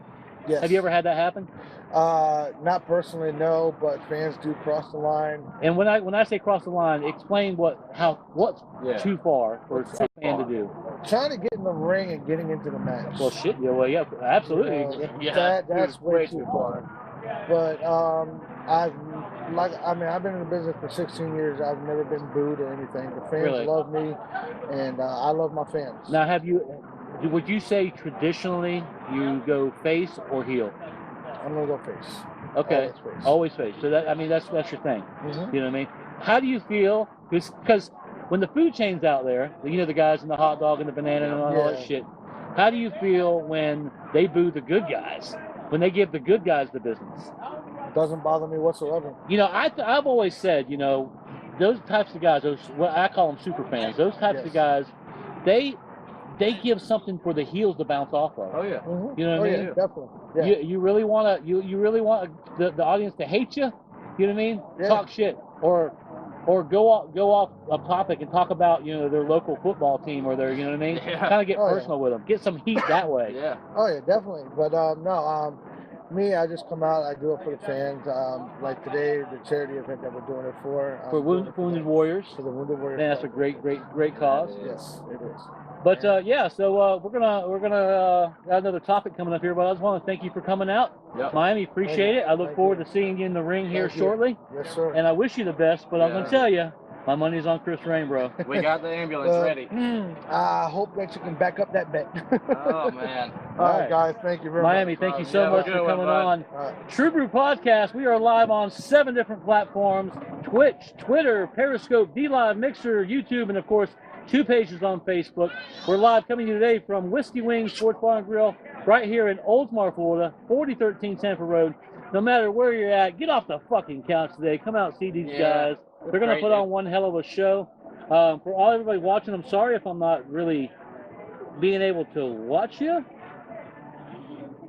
Speaker 5: Yes.
Speaker 1: Have you ever had that happen?
Speaker 5: Not personally, no, but fans do cross the line.
Speaker 1: And when I say cross the line, explain what's too far for a fan to do.
Speaker 5: Trying to get in the ring and getting into the match.
Speaker 1: Well, shit. Yeah. Well, yeah. Absolutely.
Speaker 5: That's way too far. But I've been in the business for 16 years. I've never been booed or anything. The fans
Speaker 1: Really?
Speaker 5: love me, and I love my fans.
Speaker 1: Now, would you say traditionally you go face or heel?
Speaker 5: I'm gonna go face.
Speaker 1: Okay.
Speaker 5: Always face.
Speaker 1: Always face. So that's your thing.
Speaker 5: Mm-hmm.
Speaker 1: You know what I mean? How do you feel? Because when the food chain's out there, the guys in the hot dog and the banana and all that
Speaker 5: Yeah.
Speaker 1: shit, how do you feel when they boo the good guys? When they give the good guys the business?
Speaker 5: Doesn't bother me whatsoever.
Speaker 1: I've always said, those types of guys, what I call them super fans, those types of guys, they give something for the heels to bounce off of.
Speaker 2: Oh yeah.
Speaker 5: Mm-hmm.
Speaker 1: You know what I mean?
Speaker 5: Yeah, definitely. Yeah.
Speaker 1: You really want the audience to hate you? You know what I mean?
Speaker 5: Yeah.
Speaker 1: Talk shit or go off a topic and talk about their local football team or their
Speaker 2: Yeah.
Speaker 1: kind of get personal with them, get some heat that way.
Speaker 2: Yeah.
Speaker 5: Oh yeah, definitely. But no, me, I just come out. I do it for the fans. Like today, the charity event that we're doing it for.
Speaker 1: For Wounded Warriors.
Speaker 5: For the Wounded Warriors.
Speaker 1: Man, that's a great cause.
Speaker 5: Yes, it is.
Speaker 1: But so we're gonna got another topic coming up here. But I just want to thank you for coming out, Miami. Appreciate it. I look forward to seeing you in the ring here shortly.
Speaker 5: Yes, sir.
Speaker 1: And I wish you the best. But I'm gonna tell you, my money's on Chris Rain, bro.
Speaker 2: We got the ambulance ready.
Speaker 5: I hope that you can back up that bet.
Speaker 2: Oh man.
Speaker 5: All right, guys. Thank you very
Speaker 1: Miami,
Speaker 5: much.
Speaker 1: thank you so much for coming on.
Speaker 5: Right.
Speaker 1: True Brew Podcast. We are live on 7 different platforms: Twitch, Twitter, Periscope, DLive, Mixer, YouTube, and of course 2 pages on Facebook. We're live coming to you today from Whiskey Wings Sports Bar and Grill right here in Oldsmar, Florida, 4013 Sanford Road. No matter where you're at, get off the fucking couch today. Come out and see these guys. They're going to put on one hell of a show. For everybody watching, I'm sorry if I'm not really being able to watch you.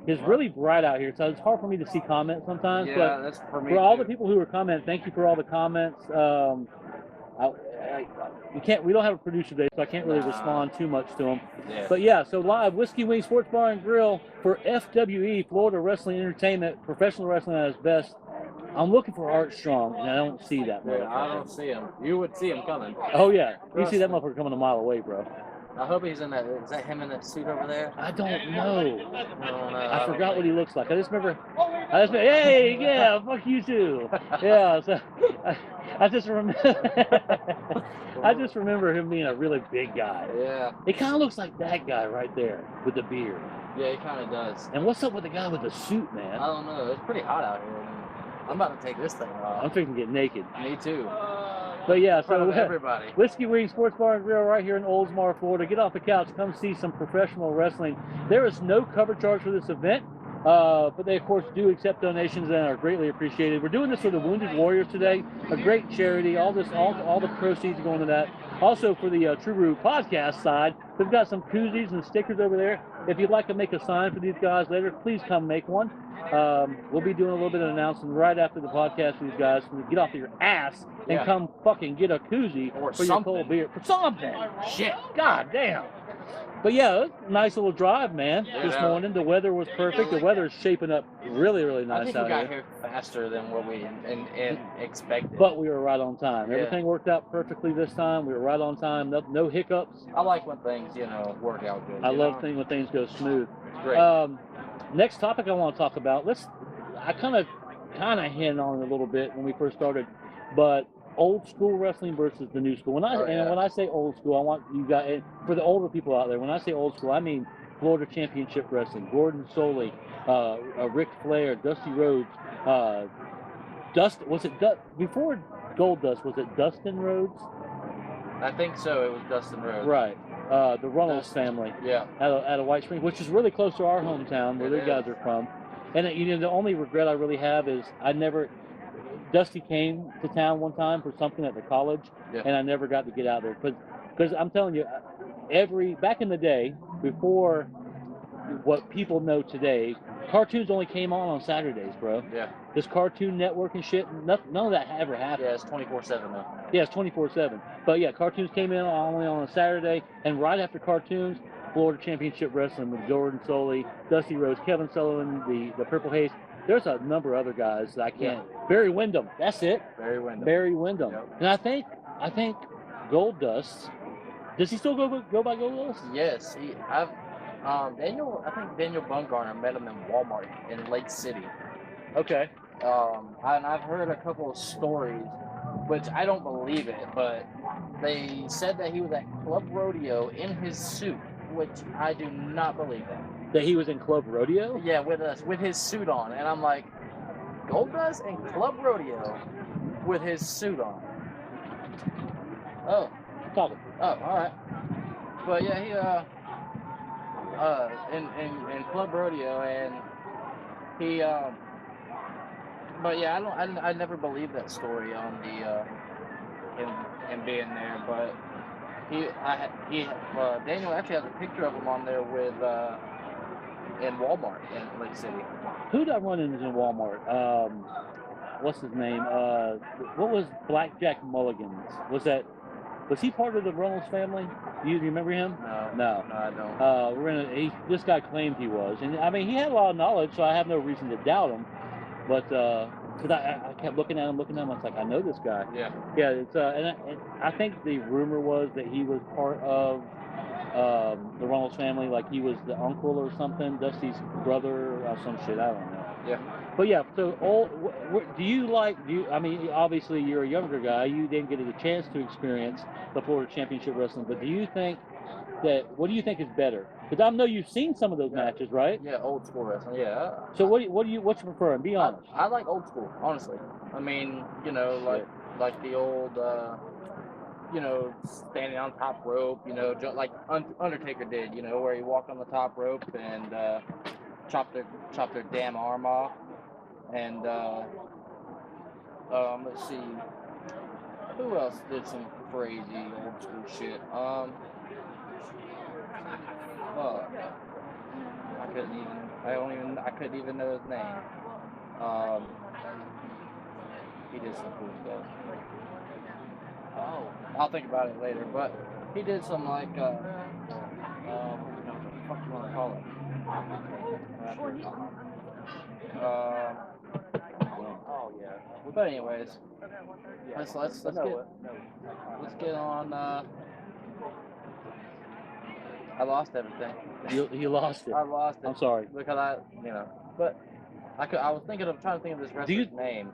Speaker 1: It's really bright out here, so it's hard for me to see comments sometimes.
Speaker 2: Yeah,
Speaker 1: but
Speaker 2: that's for me.
Speaker 1: For all the people who are commenting, thank you for all the comments. We don't have a producer today, so I can't really respond too much to them.
Speaker 2: Yeah.
Speaker 1: But yeah, so live Whiskey Wing Sports Bar and Grill for FWE, Florida Wrestling Entertainment, professional wrestling at its best. I'm looking for Art Strong, and I don't see that motherfucker.
Speaker 2: I don't see him. You would see him coming.
Speaker 1: Oh yeah, you see that motherfucker coming a mile away, bro.
Speaker 2: I hope he's in that. Is that him in that suit over there?
Speaker 1: I don't know.
Speaker 2: I don't know.
Speaker 1: I forgot what he looks like. I just remember, hey, yeah, fuck you too. Yeah, so I just remember him being a really big guy.
Speaker 2: Yeah.
Speaker 1: It kind of looks like that guy right there with the beard.
Speaker 2: Yeah, he kind of does.
Speaker 1: And what's up with the guy with the suit, man?
Speaker 2: I don't know. It's pretty hot out here. I'm about to take this thing off.
Speaker 1: I'm fixing to get naked.
Speaker 2: Me too.
Speaker 1: But yeah, so
Speaker 2: everybody.
Speaker 1: Whiskey Wing Sports Bar and Grill right here in Oldsmar, Florida. Get off the couch, come see some professional wrestling. There is no cover charge for this event, but they of course do accept donations and are greatly appreciated. We're doing this for the Wounded Warriors today, a great charity. All the proceeds going to that. Also for the True Brew Podcast side, we've got some koozies and stickers over there. If you'd like to make a sign for these guys later, please come make one. We'll be doing a little bit of announcing right after the podcast for these guys. So get off your ass and come fucking get a koozie
Speaker 2: or
Speaker 1: for
Speaker 2: something.
Speaker 1: Your cold beer. For something.
Speaker 2: Shit.
Speaker 1: God damn. But yeah, it was a nice little drive, man, this morning. The weather was perfect. The weather is shaping up really, really nice
Speaker 2: I think
Speaker 1: out
Speaker 2: we got
Speaker 1: here.
Speaker 2: here faster than what we expected.
Speaker 1: But we were right on time. Everything worked out perfectly this time. We were right on time. No hiccups.
Speaker 2: I like when things, work out good.
Speaker 1: I love when things go smooth.
Speaker 2: Great.
Speaker 1: Next topic I want to talk about. I kind of hinted on it a little bit when we first started, but old school wrestling versus the new school. When I say old school, I want you guys, for the older people out there, when I say old school, I mean Florida Championship Wrestling, Gordon Soley, Ric Flair, Dusty Rhodes, before Gold Dust, was it Dustin Rhodes?
Speaker 2: I think so. It was Dustin Rhodes.
Speaker 1: Right. The Runnels family.
Speaker 2: Yeah.
Speaker 1: Out of White Springs, which is really close to our hometown where their guys are from. And the only regret I really have is Dusty came to town one time for something at the college, and I never got to get out there. Because I'm telling you, back in the day, before what people know today, cartoons only came on Saturdays, bro.
Speaker 2: Yeah.
Speaker 1: This Cartoon Network and shit, none of that ever happened.
Speaker 2: Yeah, it's 24/7 though.
Speaker 1: Yeah, it's 24/7. But yeah, cartoons came in only on a Saturday, and right after cartoons, Florida Championship Wrestling with Gordon Soley, Dusty Rhodes, Kevin Sullivan, the Purple Haze. There's a number of other guys that I can't. Yeah. Barry Windham. That's it. Barry Windham. Yep. And I think Gold Dust. Does he still go by Gold Dust?
Speaker 2: Yes. I think Daniel Bumgarner met him in Walmart in Lake City.
Speaker 1: Okay.
Speaker 2: And I've heard a couple of stories, which I don't believe it, but they said that he was at Club Rodeo in his suit, which I do not believe that.
Speaker 1: That he was in Club Rodeo?
Speaker 2: Yeah, with his suit on, and I'm like, Goldust in Club Rodeo with his suit on. Oh,
Speaker 1: Talking.
Speaker 2: oh, all right. But yeah, he in Club Rodeo, and he but yeah, I never believed that story on the him being there, but Daniel actually has a picture of him on there with in Walmart in Lake City.
Speaker 1: Who did I run into in Walmart? What's his name? What was Blackjack Mulligan's? Was he part of the Reynolds family? Do you remember him?
Speaker 2: No, I don't.
Speaker 1: This guy claimed he was, and I mean he had a lot of knowledge, so I have no reason to doubt him. But because I kept looking at him, I was like, I know this guy.
Speaker 2: Yeah.
Speaker 1: Yeah, it's and I think the rumor was that he was part of the Reynolds family, like he was the uncle or something, Dusty's brother or some shit. I don't know.
Speaker 2: Yeah.
Speaker 1: But yeah, so I mean, obviously you're a younger guy. You didn't get a chance to experience the Florida Championship Wrestling, but what do you think is better? Because I know you've seen some of those matches, right?
Speaker 2: Yeah, old school wrestling. Yeah.
Speaker 1: So what do you prefer? Be honest.
Speaker 2: I like old school, honestly. I mean, like the old, standing on top rope, like Undertaker did, where he walked on the top rope and chopped their damn arm off. And let's see, who else did some crazy old school shit? Well, I couldn't even know his name. He did some cool stuff. Oh, I'll think about it later. But he did some like, what the fuck do you want to call it? Oh yeah. But anyways, let's get on. I lost everything.
Speaker 1: You lost it.
Speaker 2: I lost it.
Speaker 1: I'm sorry.
Speaker 2: Because but I was trying to think of this wrestler's name,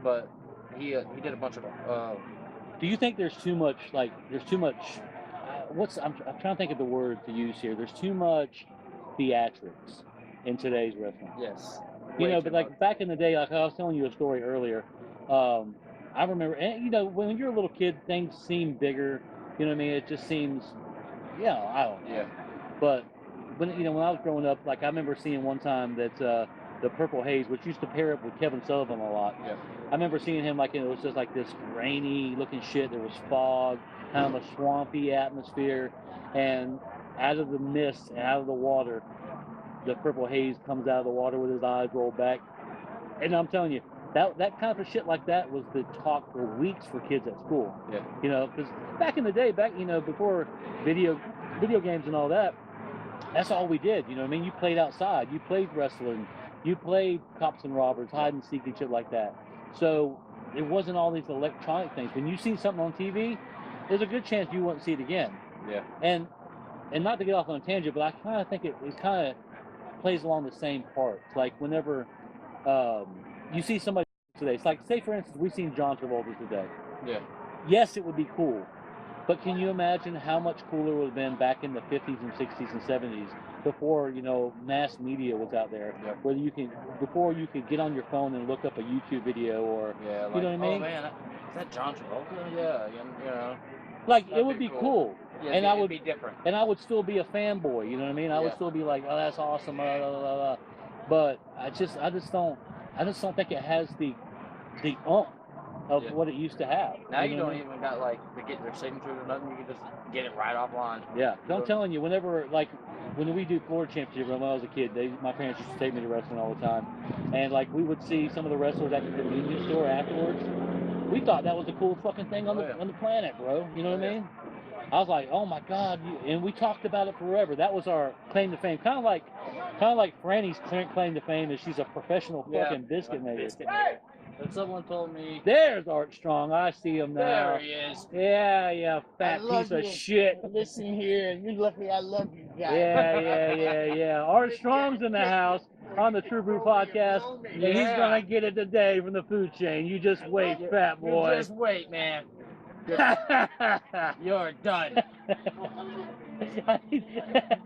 Speaker 2: but he did a bunch of.
Speaker 1: Do you think there's too much? I'm trying to think of the word to use here. There's too much theatrics in today's wrestling.
Speaker 2: Yes.
Speaker 1: But like back in the day, like I was telling you a story earlier. I remember, and when you're a little kid, things seem bigger. You know what I mean? It just seems, I don't know.
Speaker 2: Yeah.
Speaker 1: But when I was growing up, like I remember seeing one time that the Purple Haze, which used to pair up with Kevin Sullivan a lot.
Speaker 2: Yeah.
Speaker 1: I remember seeing him like it was just like this rainy looking shit. There was fog, kind of a swampy atmosphere, and out of the mist and out of the water, the Purple Haze comes out of the water with his eyes rolled back. And I'm telling you, that kind of shit like that was the talk for weeks for kids at school.
Speaker 2: Yeah.
Speaker 1: Because back in the day, before video games and all that, that's all we did. You know what I mean? You played outside. You played wrestling. You played cops and robbers, hide and seek, and shit like that. So it wasn't all these electronic things. When you see something on TV, there's a good chance you won't see it again.
Speaker 2: Yeah.
Speaker 1: And not to get off on a tangent, but I kind of think it kind of plays along the same parts. Like whenever you see somebody today, it's like, say for instance, we've seen John Travolta today.
Speaker 2: Yeah.
Speaker 1: Yes, it would be cool. But can you imagine how much cooler it would have been back in the 50s and 60s and 70s before, mass media was out there?
Speaker 2: Yep.
Speaker 1: Before you could get on your phone and look up a YouTube video or, you know what I mean?
Speaker 2: Oh man, is that John Travolta? Yeah,
Speaker 1: Like, it would be cool.
Speaker 2: Yeah,
Speaker 1: and
Speaker 2: it'd be different.
Speaker 1: And I would still be a fanboy, you know what I mean? I would still be like, oh, that's awesome, blah, blah, blah, blah. But I just don't think it has the oomph of what it used to have.
Speaker 2: Now you don't even got to get their signatures or nothing. You can just get it right offline.
Speaker 1: Yeah, I'm telling you, when we do Florida Championship, when I was a kid, my parents used to take me to wrestling all the time, and we would see some of the wrestlers at the convenience store afterwards. We thought that was the coolest fucking thing on the planet, bro. You know what I mean? I was like, oh my God, and we talked about it forever. That was our claim to fame. Kind of like Franny's claim to fame is she's a professional fucking biscuit maker.
Speaker 2: And someone told me,
Speaker 1: there's Art Strong. I see him now.
Speaker 2: There he is.
Speaker 1: Yeah, fat piece of shit.
Speaker 5: Listen here, you're lucky I love you guys.
Speaker 1: Yeah. Art Strong's in the house on the True Brew Podcast. And he's gonna get it today from the food chain. You just wait, fat boy.
Speaker 2: You just wait, man. You're done.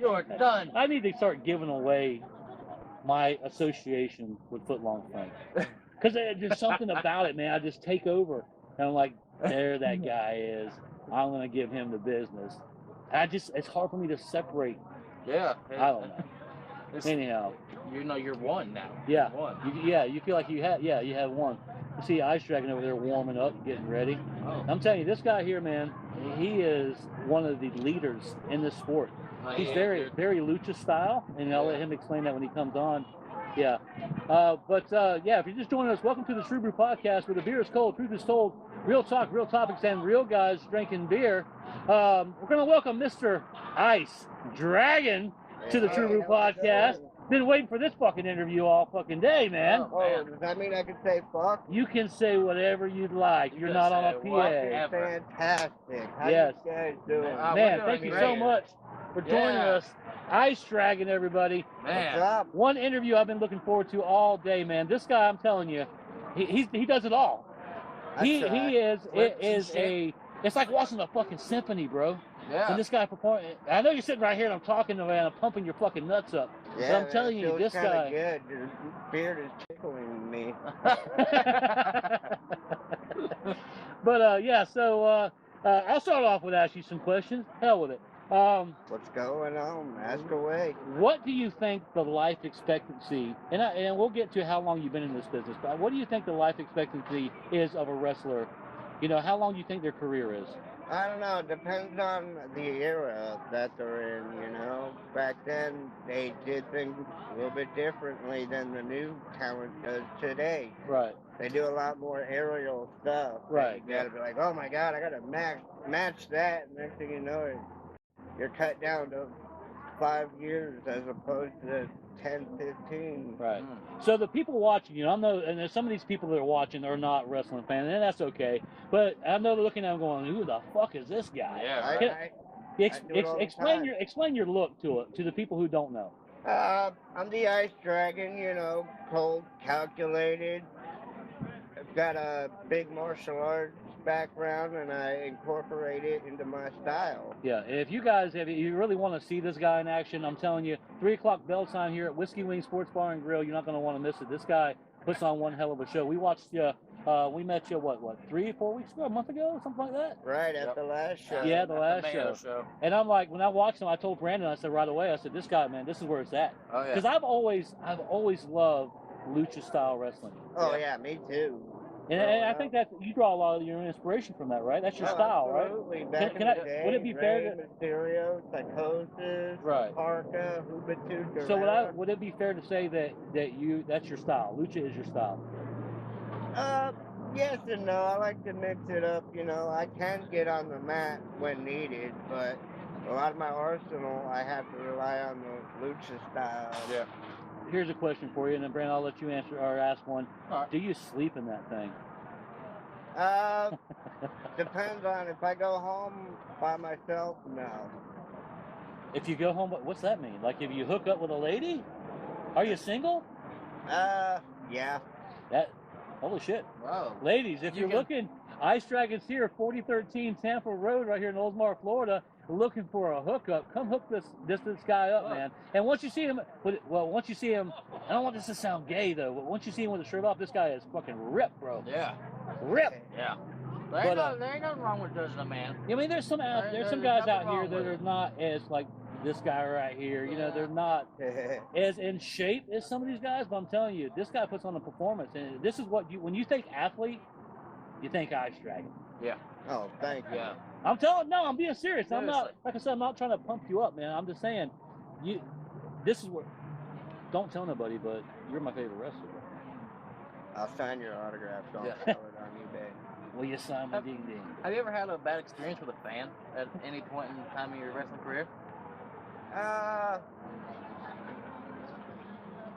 Speaker 2: You're done.
Speaker 1: I need to start giving away my association with Footlong Frank. Because there's something about it, man. I just take over. And I'm like, there that guy is. I'm going to give him the business. It's hard for me to separate.
Speaker 2: Yeah.
Speaker 1: I don't know. Anyhow.
Speaker 2: You know you're one now.
Speaker 1: Yeah.
Speaker 2: You're one.
Speaker 1: You feel like you have one. You see Ice Dragon over there warming up, getting ready.
Speaker 2: Oh.
Speaker 1: I'm telling you, this guy here, man, he is one of the leaders in this sport. He's very lucha style, and I'll let him explain that when he comes on. Yeah. If you're just joining us, welcome to the True Brew Podcast, where the beer is cold, truth is told, real talk, real topics, and real guys drinking beer. We're going to welcome Mr. Ice Dragon to the True Brew Podcast. Been waiting for this fucking interview all fucking day, man.
Speaker 6: Oh, does that mean I can say fuck?
Speaker 1: You can say whatever you'd like. You're not on a PA.
Speaker 6: Fantastic. How
Speaker 1: Yes.
Speaker 6: you guys doing?
Speaker 1: Man, thank you so much for joining us. Ice Dragon, everybody.
Speaker 2: Man.
Speaker 6: What's up?
Speaker 1: One interview I've been looking forward to all day, man. This guy, I'm telling you, he does it all. It's like watching a fucking symphony, bro.
Speaker 2: Yeah.
Speaker 1: And this guy performing. I know you're sitting right here and I'm talking to you and I'm pumping your fucking nuts up.
Speaker 6: Yeah,
Speaker 1: but I'm telling you, this guy.
Speaker 6: Good. Your beard is tickling me.
Speaker 1: But I'll start off with asking you some questions. Hell with it.
Speaker 6: What's going on? Ask away.
Speaker 1: What do you think the life expectancy, and we'll get to how long you've been in this business, but what do you think the life expectancy is of a wrestler? You know, how long do you think their career is?
Speaker 6: I don't know. It depends on the era that they're in, you know. Back then, they did things a little bit differently than the new talent does today.
Speaker 1: Right.
Speaker 6: They do a lot more aerial stuff.
Speaker 1: Right.
Speaker 6: You gotta be like, oh my God, I gotta match that. And next thing you know, you're cut down to 5 years as opposed to 10, 15.
Speaker 1: Right. So the people watching, you know, I know, and there's some of these people that are watching are not wrestling fans, and that's okay. But I know they're looking at them going, "Who the fuck is this guy?"
Speaker 2: Yeah.
Speaker 1: Explain your look to the people who don't know.
Speaker 6: I'm the Ice Dragon, you know, cold, calculated. I've got a big martial arts background, and I incorporate it into my style.
Speaker 1: Yeah, if you really want to see this guy in action, I'm telling you, 3 o'clock bell time here at Whiskey Wing Sports Bar and Grill. You're not going to want to miss it. This guy puts on one hell of a show. We watched we met you, what, 3-4 weeks ago, a month ago, something like that?
Speaker 6: Right, at the last show.
Speaker 1: Yeah, the last show. And I'm like, when I watched him, I told Brandon, I said right away, I said, this guy, man, this is where it's at.
Speaker 2: Oh, yeah.
Speaker 1: Because I've always loved lucha style wrestling.
Speaker 6: Oh, yeah, me too.
Speaker 1: And I think that you draw a lot of your inspiration from that, right? That's your style,
Speaker 6: absolutely.
Speaker 1: right?
Speaker 6: Back in the day,
Speaker 1: would it be fair to
Speaker 6: Mysterio, Psychosis,
Speaker 1: Right.
Speaker 6: Parka, Hubatu,
Speaker 1: So would it be fair to say that's your style? Lucha is your style.
Speaker 6: Yes and no. I like to mix it up. You know, I can get on the mat when needed, but a lot of my arsenal, I have to rely on the lucha style.
Speaker 2: Yeah.
Speaker 1: Here's a question for you, and then Brandon, I'll let you answer or ask one.
Speaker 2: All right.
Speaker 1: Do you sleep in that thing?
Speaker 6: Depends on if I go home by myself. No.
Speaker 1: If you go home, what's that mean? Like if you hook up with a lady? Are you single?
Speaker 6: Yeah.
Speaker 1: Holy shit.
Speaker 2: Wow.
Speaker 1: Ladies, if you're looking, Ice Dragon's here, 4013 Tampa Road right here in Oldsmar, Florida, looking for a hookup. Come hook this guy up, man. And once you see him, I don't want this to sound gay, though, but once you see him with a shirt off, this guy is fucking ripped, bro.
Speaker 2: Yeah.
Speaker 1: Ripped.
Speaker 2: Yeah. There ain't nothing wrong with judging a man.
Speaker 1: I mean, there's some guys out here that are not as, like, this guy right here, you know, they're not as in shape as some of these guys, but I'm telling you, this guy puts on a performance, and this is when you think athlete, you think Ice Dragon.
Speaker 2: Yeah.
Speaker 6: Oh, thank you.
Speaker 2: Yeah.
Speaker 1: I'm being serious. I'm not, like I said, I'm not trying to pump you up, man. I'm just saying, this is where, don't tell nobody, but you're my favorite wrestler.
Speaker 6: I'll sign your autograph. Don't sell it on eBay.
Speaker 1: Will you sign my ding ding?
Speaker 2: Have you ever had a bad experience with a fan at any point in time of your wrestling career?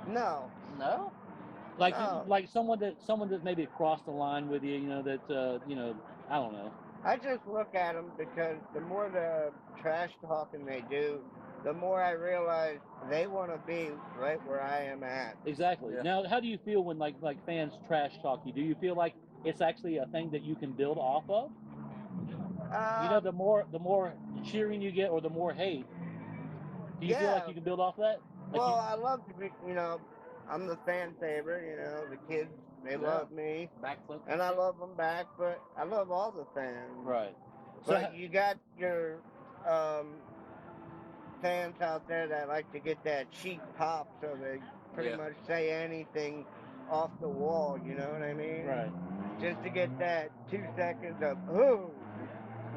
Speaker 6: No.
Speaker 2: No?
Speaker 1: Like someone that maybe crossed the line with you, you know, that I don't know.
Speaker 6: I just look at them because the more the trash talking they do, the more I realize they want to be right where I am at.
Speaker 1: Exactly. Yeah. Now, how do you feel when like fans trash talk you? Do you feel like it's actually a thing that you can build off of? You know, the more cheering you get or the more hate, do you feel like
Speaker 6: Yeah.
Speaker 1: you can build off that? Like
Speaker 6: Well, I love to be, I'm the fan favorite, the kids, they love me.
Speaker 2: Backflip.
Speaker 6: And I love them back, but I love all the fans.
Speaker 1: right.
Speaker 6: But you got your fans out there that like to get that cheap pop, so they pretty
Speaker 2: Yeah.
Speaker 6: much say anything off the wall, you know what I mean?
Speaker 1: Right.
Speaker 6: Just to get that 2 seconds of, oh,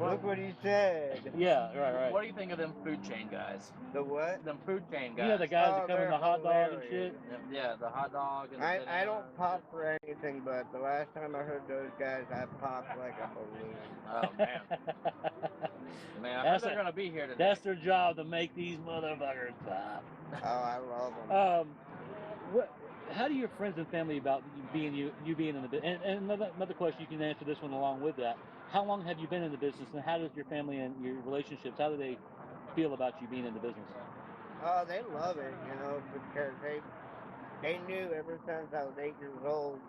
Speaker 6: look what he said.
Speaker 1: Yeah, right.
Speaker 2: What do you think of them food chain guys?
Speaker 6: The what?
Speaker 2: Them food chain guys.
Speaker 1: You know the guys that
Speaker 6: Oh,
Speaker 1: come in
Speaker 6: they're
Speaker 1: the hot dog and
Speaker 6: hilarious.
Speaker 1: shit?
Speaker 2: Yeah, the hot dog and the banana.
Speaker 6: I don't
Speaker 2: and
Speaker 6: pop
Speaker 2: shit.
Speaker 6: for anything, but the last time I heard those guys, I popped like a balloon.
Speaker 2: Oh man, man, I heard they're gonna be here today.
Speaker 1: That's their job, to make these motherfuckers pop.
Speaker 6: Oh, I love them.
Speaker 1: How do your friends and family about you being in the business? And another question, you can answer this one along with that. How long have you been in the business, and how does your family and your relationships, how do they feel about you being in the business?
Speaker 6: Oh, they love it, because they knew ever since I was 8 years old,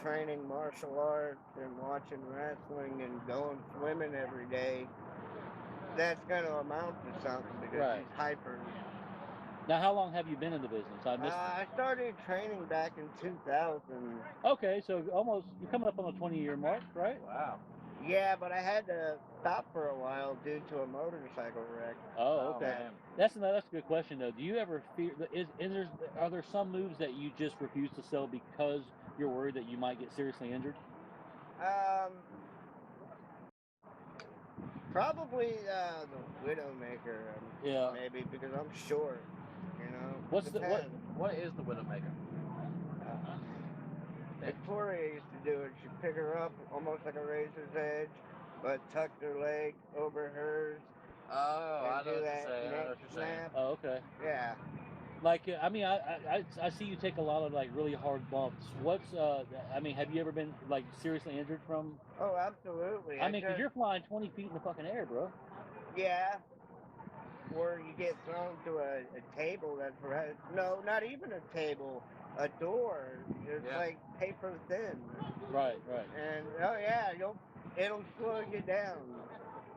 Speaker 6: training martial arts and watching wrestling and going swimming every day, that's going to amount to something because
Speaker 1: Right.
Speaker 6: he's hyper.
Speaker 1: Now, how long have you been in the business?
Speaker 6: I started training back in 2000.
Speaker 1: Okay, so you're coming up on the 20-year mark, right?
Speaker 2: Wow.
Speaker 6: Yeah, but I had to stop for a while due to a motorcycle wreck.
Speaker 1: Oh, okay.
Speaker 2: man.
Speaker 1: That's a good question though. Do you ever fear? Are there some moves that you just refuse to sell because you're worried that you might get seriously injured?
Speaker 6: Probably the Widowmaker.
Speaker 1: Yeah.
Speaker 6: Maybe because I'm short.
Speaker 1: What
Speaker 2: is the Widowmaker?
Speaker 6: Victoria used to do it. She'd pick her up almost like a razor's edge, but tuck her leg over hers.
Speaker 2: Oh, I know
Speaker 6: do
Speaker 2: what
Speaker 6: that
Speaker 2: you're saying. I know
Speaker 6: neck
Speaker 2: what you're saying.
Speaker 6: snap.
Speaker 1: Oh, okay.
Speaker 6: Yeah.
Speaker 1: Like, I see you take a lot of like really hard bumps. Have you ever been like seriously injured from?
Speaker 6: Oh, absolutely.
Speaker 1: Because you're flying 20 feet in the fucking air, bro.
Speaker 6: Yeah. Or you get thrown to a table that's right. No, not even a table. A door. It's like paper thin.
Speaker 1: Right.
Speaker 6: And it'll slow you down.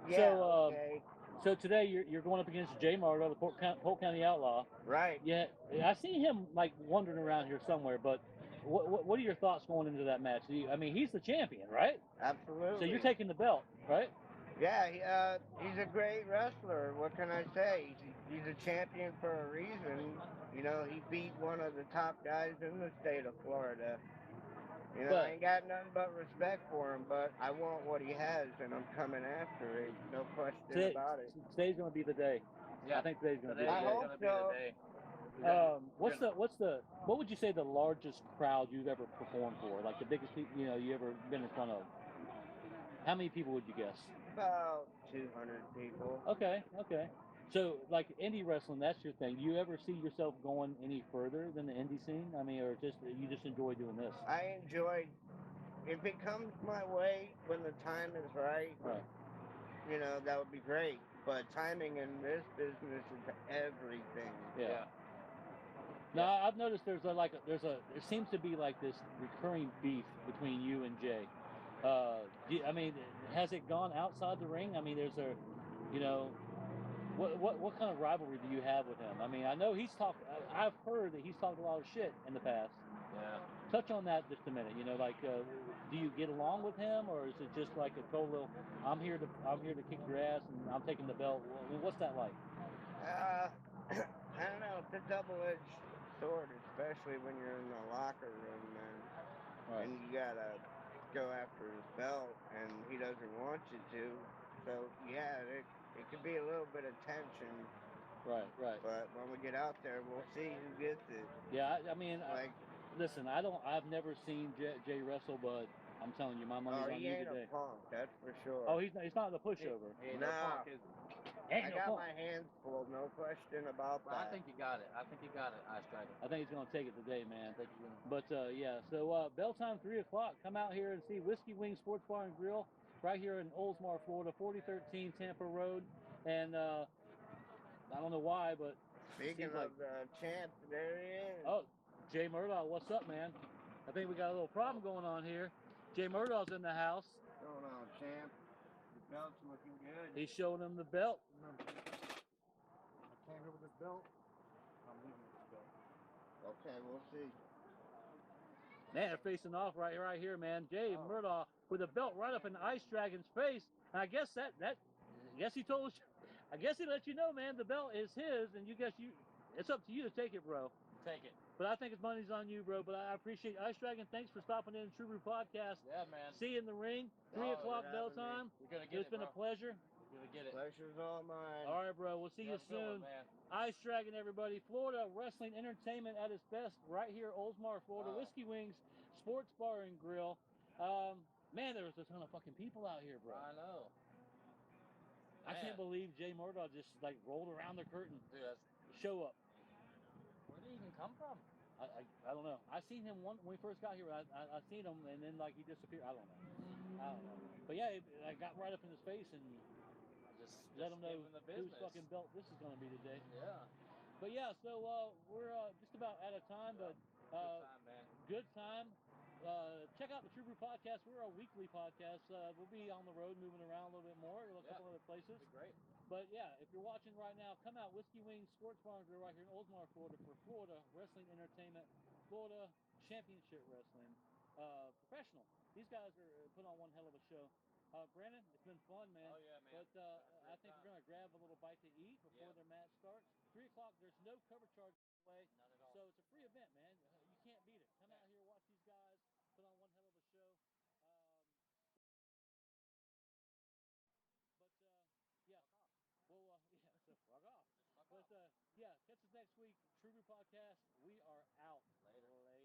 Speaker 6: Yeah.
Speaker 1: So,
Speaker 6: okay.
Speaker 1: So today you're going up against Jay Marlowe, the Polk County Outlaw.
Speaker 6: Right.
Speaker 1: Yeah, I see him like wandering around here somewhere. But what are your thoughts going into that match? He's the champion, right?
Speaker 6: Absolutely.
Speaker 1: So you're taking the belt, right?
Speaker 6: Yeah, he's a great wrestler. What can I say? He's a champion for a reason. He beat one of the top guys in the state of Florida. I ain't got nothing but respect for him, but I want what he has, and I'm coming after it. No question about it.
Speaker 1: Today's going to be the day.
Speaker 2: Yeah.
Speaker 1: I think today's going to be the
Speaker 6: I
Speaker 1: day.
Speaker 6: hope so.
Speaker 1: What would you say the largest crowd you've ever performed for? Like the biggest people you ever been in front of? How many people would you guess?
Speaker 6: About 200 people.
Speaker 1: Okay. So, like indie wrestling, that's your thing. Do you ever see yourself going any further than the indie scene? Or you just enjoy doing this?
Speaker 6: I enjoy. If it comes my way when the time is right, that would be great. But timing in this business is everything.
Speaker 1: Yeah. Now I've noticed there seems to be like this recurring beef between you and Jay. Has it gone outside the ring? What kind of rivalry do you have with him? I know I've heard that he's talked a lot of shit in the past.
Speaker 2: Yeah.
Speaker 1: Touch on that just a minute. Do you get along with him, or is it just like a total? I'm here to kick your ass, and I'm taking the belt. What's that like?
Speaker 6: I don't know. It's a double-edged sword, especially when you're in the locker room, and you gotta go after his belt, and he doesn't want you to. So yeah, it could be a little bit of tension.
Speaker 1: Right.
Speaker 6: But when we get out there, we'll see who gets it.
Speaker 1: Yeah, listen, I've never seen Jay wrestle, but I'm telling you, my money's on you today.
Speaker 6: He ain't a punk, that's for sure.
Speaker 1: Oh, he's not the pushover.
Speaker 6: No punk, is he? I got my hands full, no question about that.
Speaker 2: I think you got it. Ice Striker.
Speaker 1: I think he's going to take it today, man. But, so bell time, 3 o'clock. Come out here and see Whiskey Wing Sports Bar and Grill right here in Oldsmar, Florida, 4013 Tampa Road. And I don't know why, but...
Speaker 6: Speaking of the champ, there he is.
Speaker 1: Oh, Jay Murdoch, what's up, man? I think we got a little problem going on here. Jay Murdoch's in the house.
Speaker 6: What's going on, champ? Belt's looking good.
Speaker 1: He's showing them the belt.
Speaker 5: I came here with this belt. I'm leaving with this belt.
Speaker 6: Okay, we'll see.
Speaker 1: Man, they're facing off right here, man. Jay Murdoch with a belt right up in Ice Dragon's face. And I guess I guess he told you, I guess he let you know, man, the belt is his, and it's up to you to take it, bro.
Speaker 2: Take it.
Speaker 1: But I think his money's on you, bro. But I appreciate Ice Dragon. Thanks for stopping in True Brew Podcast.
Speaker 2: Yeah, man.
Speaker 1: See you in the ring. 3
Speaker 6: Oh,
Speaker 1: o'clock
Speaker 6: you're
Speaker 1: bell
Speaker 6: having me.
Speaker 1: time.
Speaker 2: You're gonna get
Speaker 1: It's been
Speaker 2: bro.
Speaker 1: a pleasure.
Speaker 2: You're gonna get it.
Speaker 6: Pleasure's all mine.
Speaker 1: All right, bro. We'll see you
Speaker 2: Have a good one,
Speaker 1: soon.
Speaker 2: man.
Speaker 1: Ice Dragon, everybody. Florida wrestling entertainment at its best, right here, Oldsmar, Florida.
Speaker 2: Oh.
Speaker 1: Whiskey Wings, Sports Bar and Grill. Man, there was a ton of fucking people out here, bro.
Speaker 2: I know.
Speaker 1: I can't believe Jay Murdoch just like rolled around the curtain.
Speaker 2: Dude, that's,
Speaker 1: Show up.
Speaker 2: where did he even come from?
Speaker 1: I don't know. I seen him when we first got here. I seen him and then like he disappeared. I don't know. But yeah, I got right up in his face and
Speaker 2: Just
Speaker 1: let him know
Speaker 2: gave him the
Speaker 1: whose
Speaker 2: business.
Speaker 1: fucking belt this is going to be today.
Speaker 2: Yeah.
Speaker 1: But yeah, so we're just about out of time. But
Speaker 2: Good time, man.
Speaker 1: good time. Check out the True Brew Podcast. We're a weekly podcast. We'll be on the road, moving around a little bit more, a couple other places.
Speaker 2: That'd be great.
Speaker 1: But yeah, if you're watching right now, come out Whiskey Wings Sports Bar and Grill right here in Oldsmar, Florida for Florida Wrestling Entertainment, Florida Championship Wrestling, professional. These guys are put on one hell of a show. Brandon, it's been fun, man.
Speaker 2: Oh, yeah, man.
Speaker 1: But I think we're going to grab a little bite to eat before their match starts. 3 o'clock, there's no cover charge play.
Speaker 2: Not at all.
Speaker 1: So it's a free event, man. You can't beat it. Come out here, watch these guys put on one hell of a show. Yeah. Well, yeah, so fuck off. But yeah, catch us next week. True Brew Podcast. We are out. Later.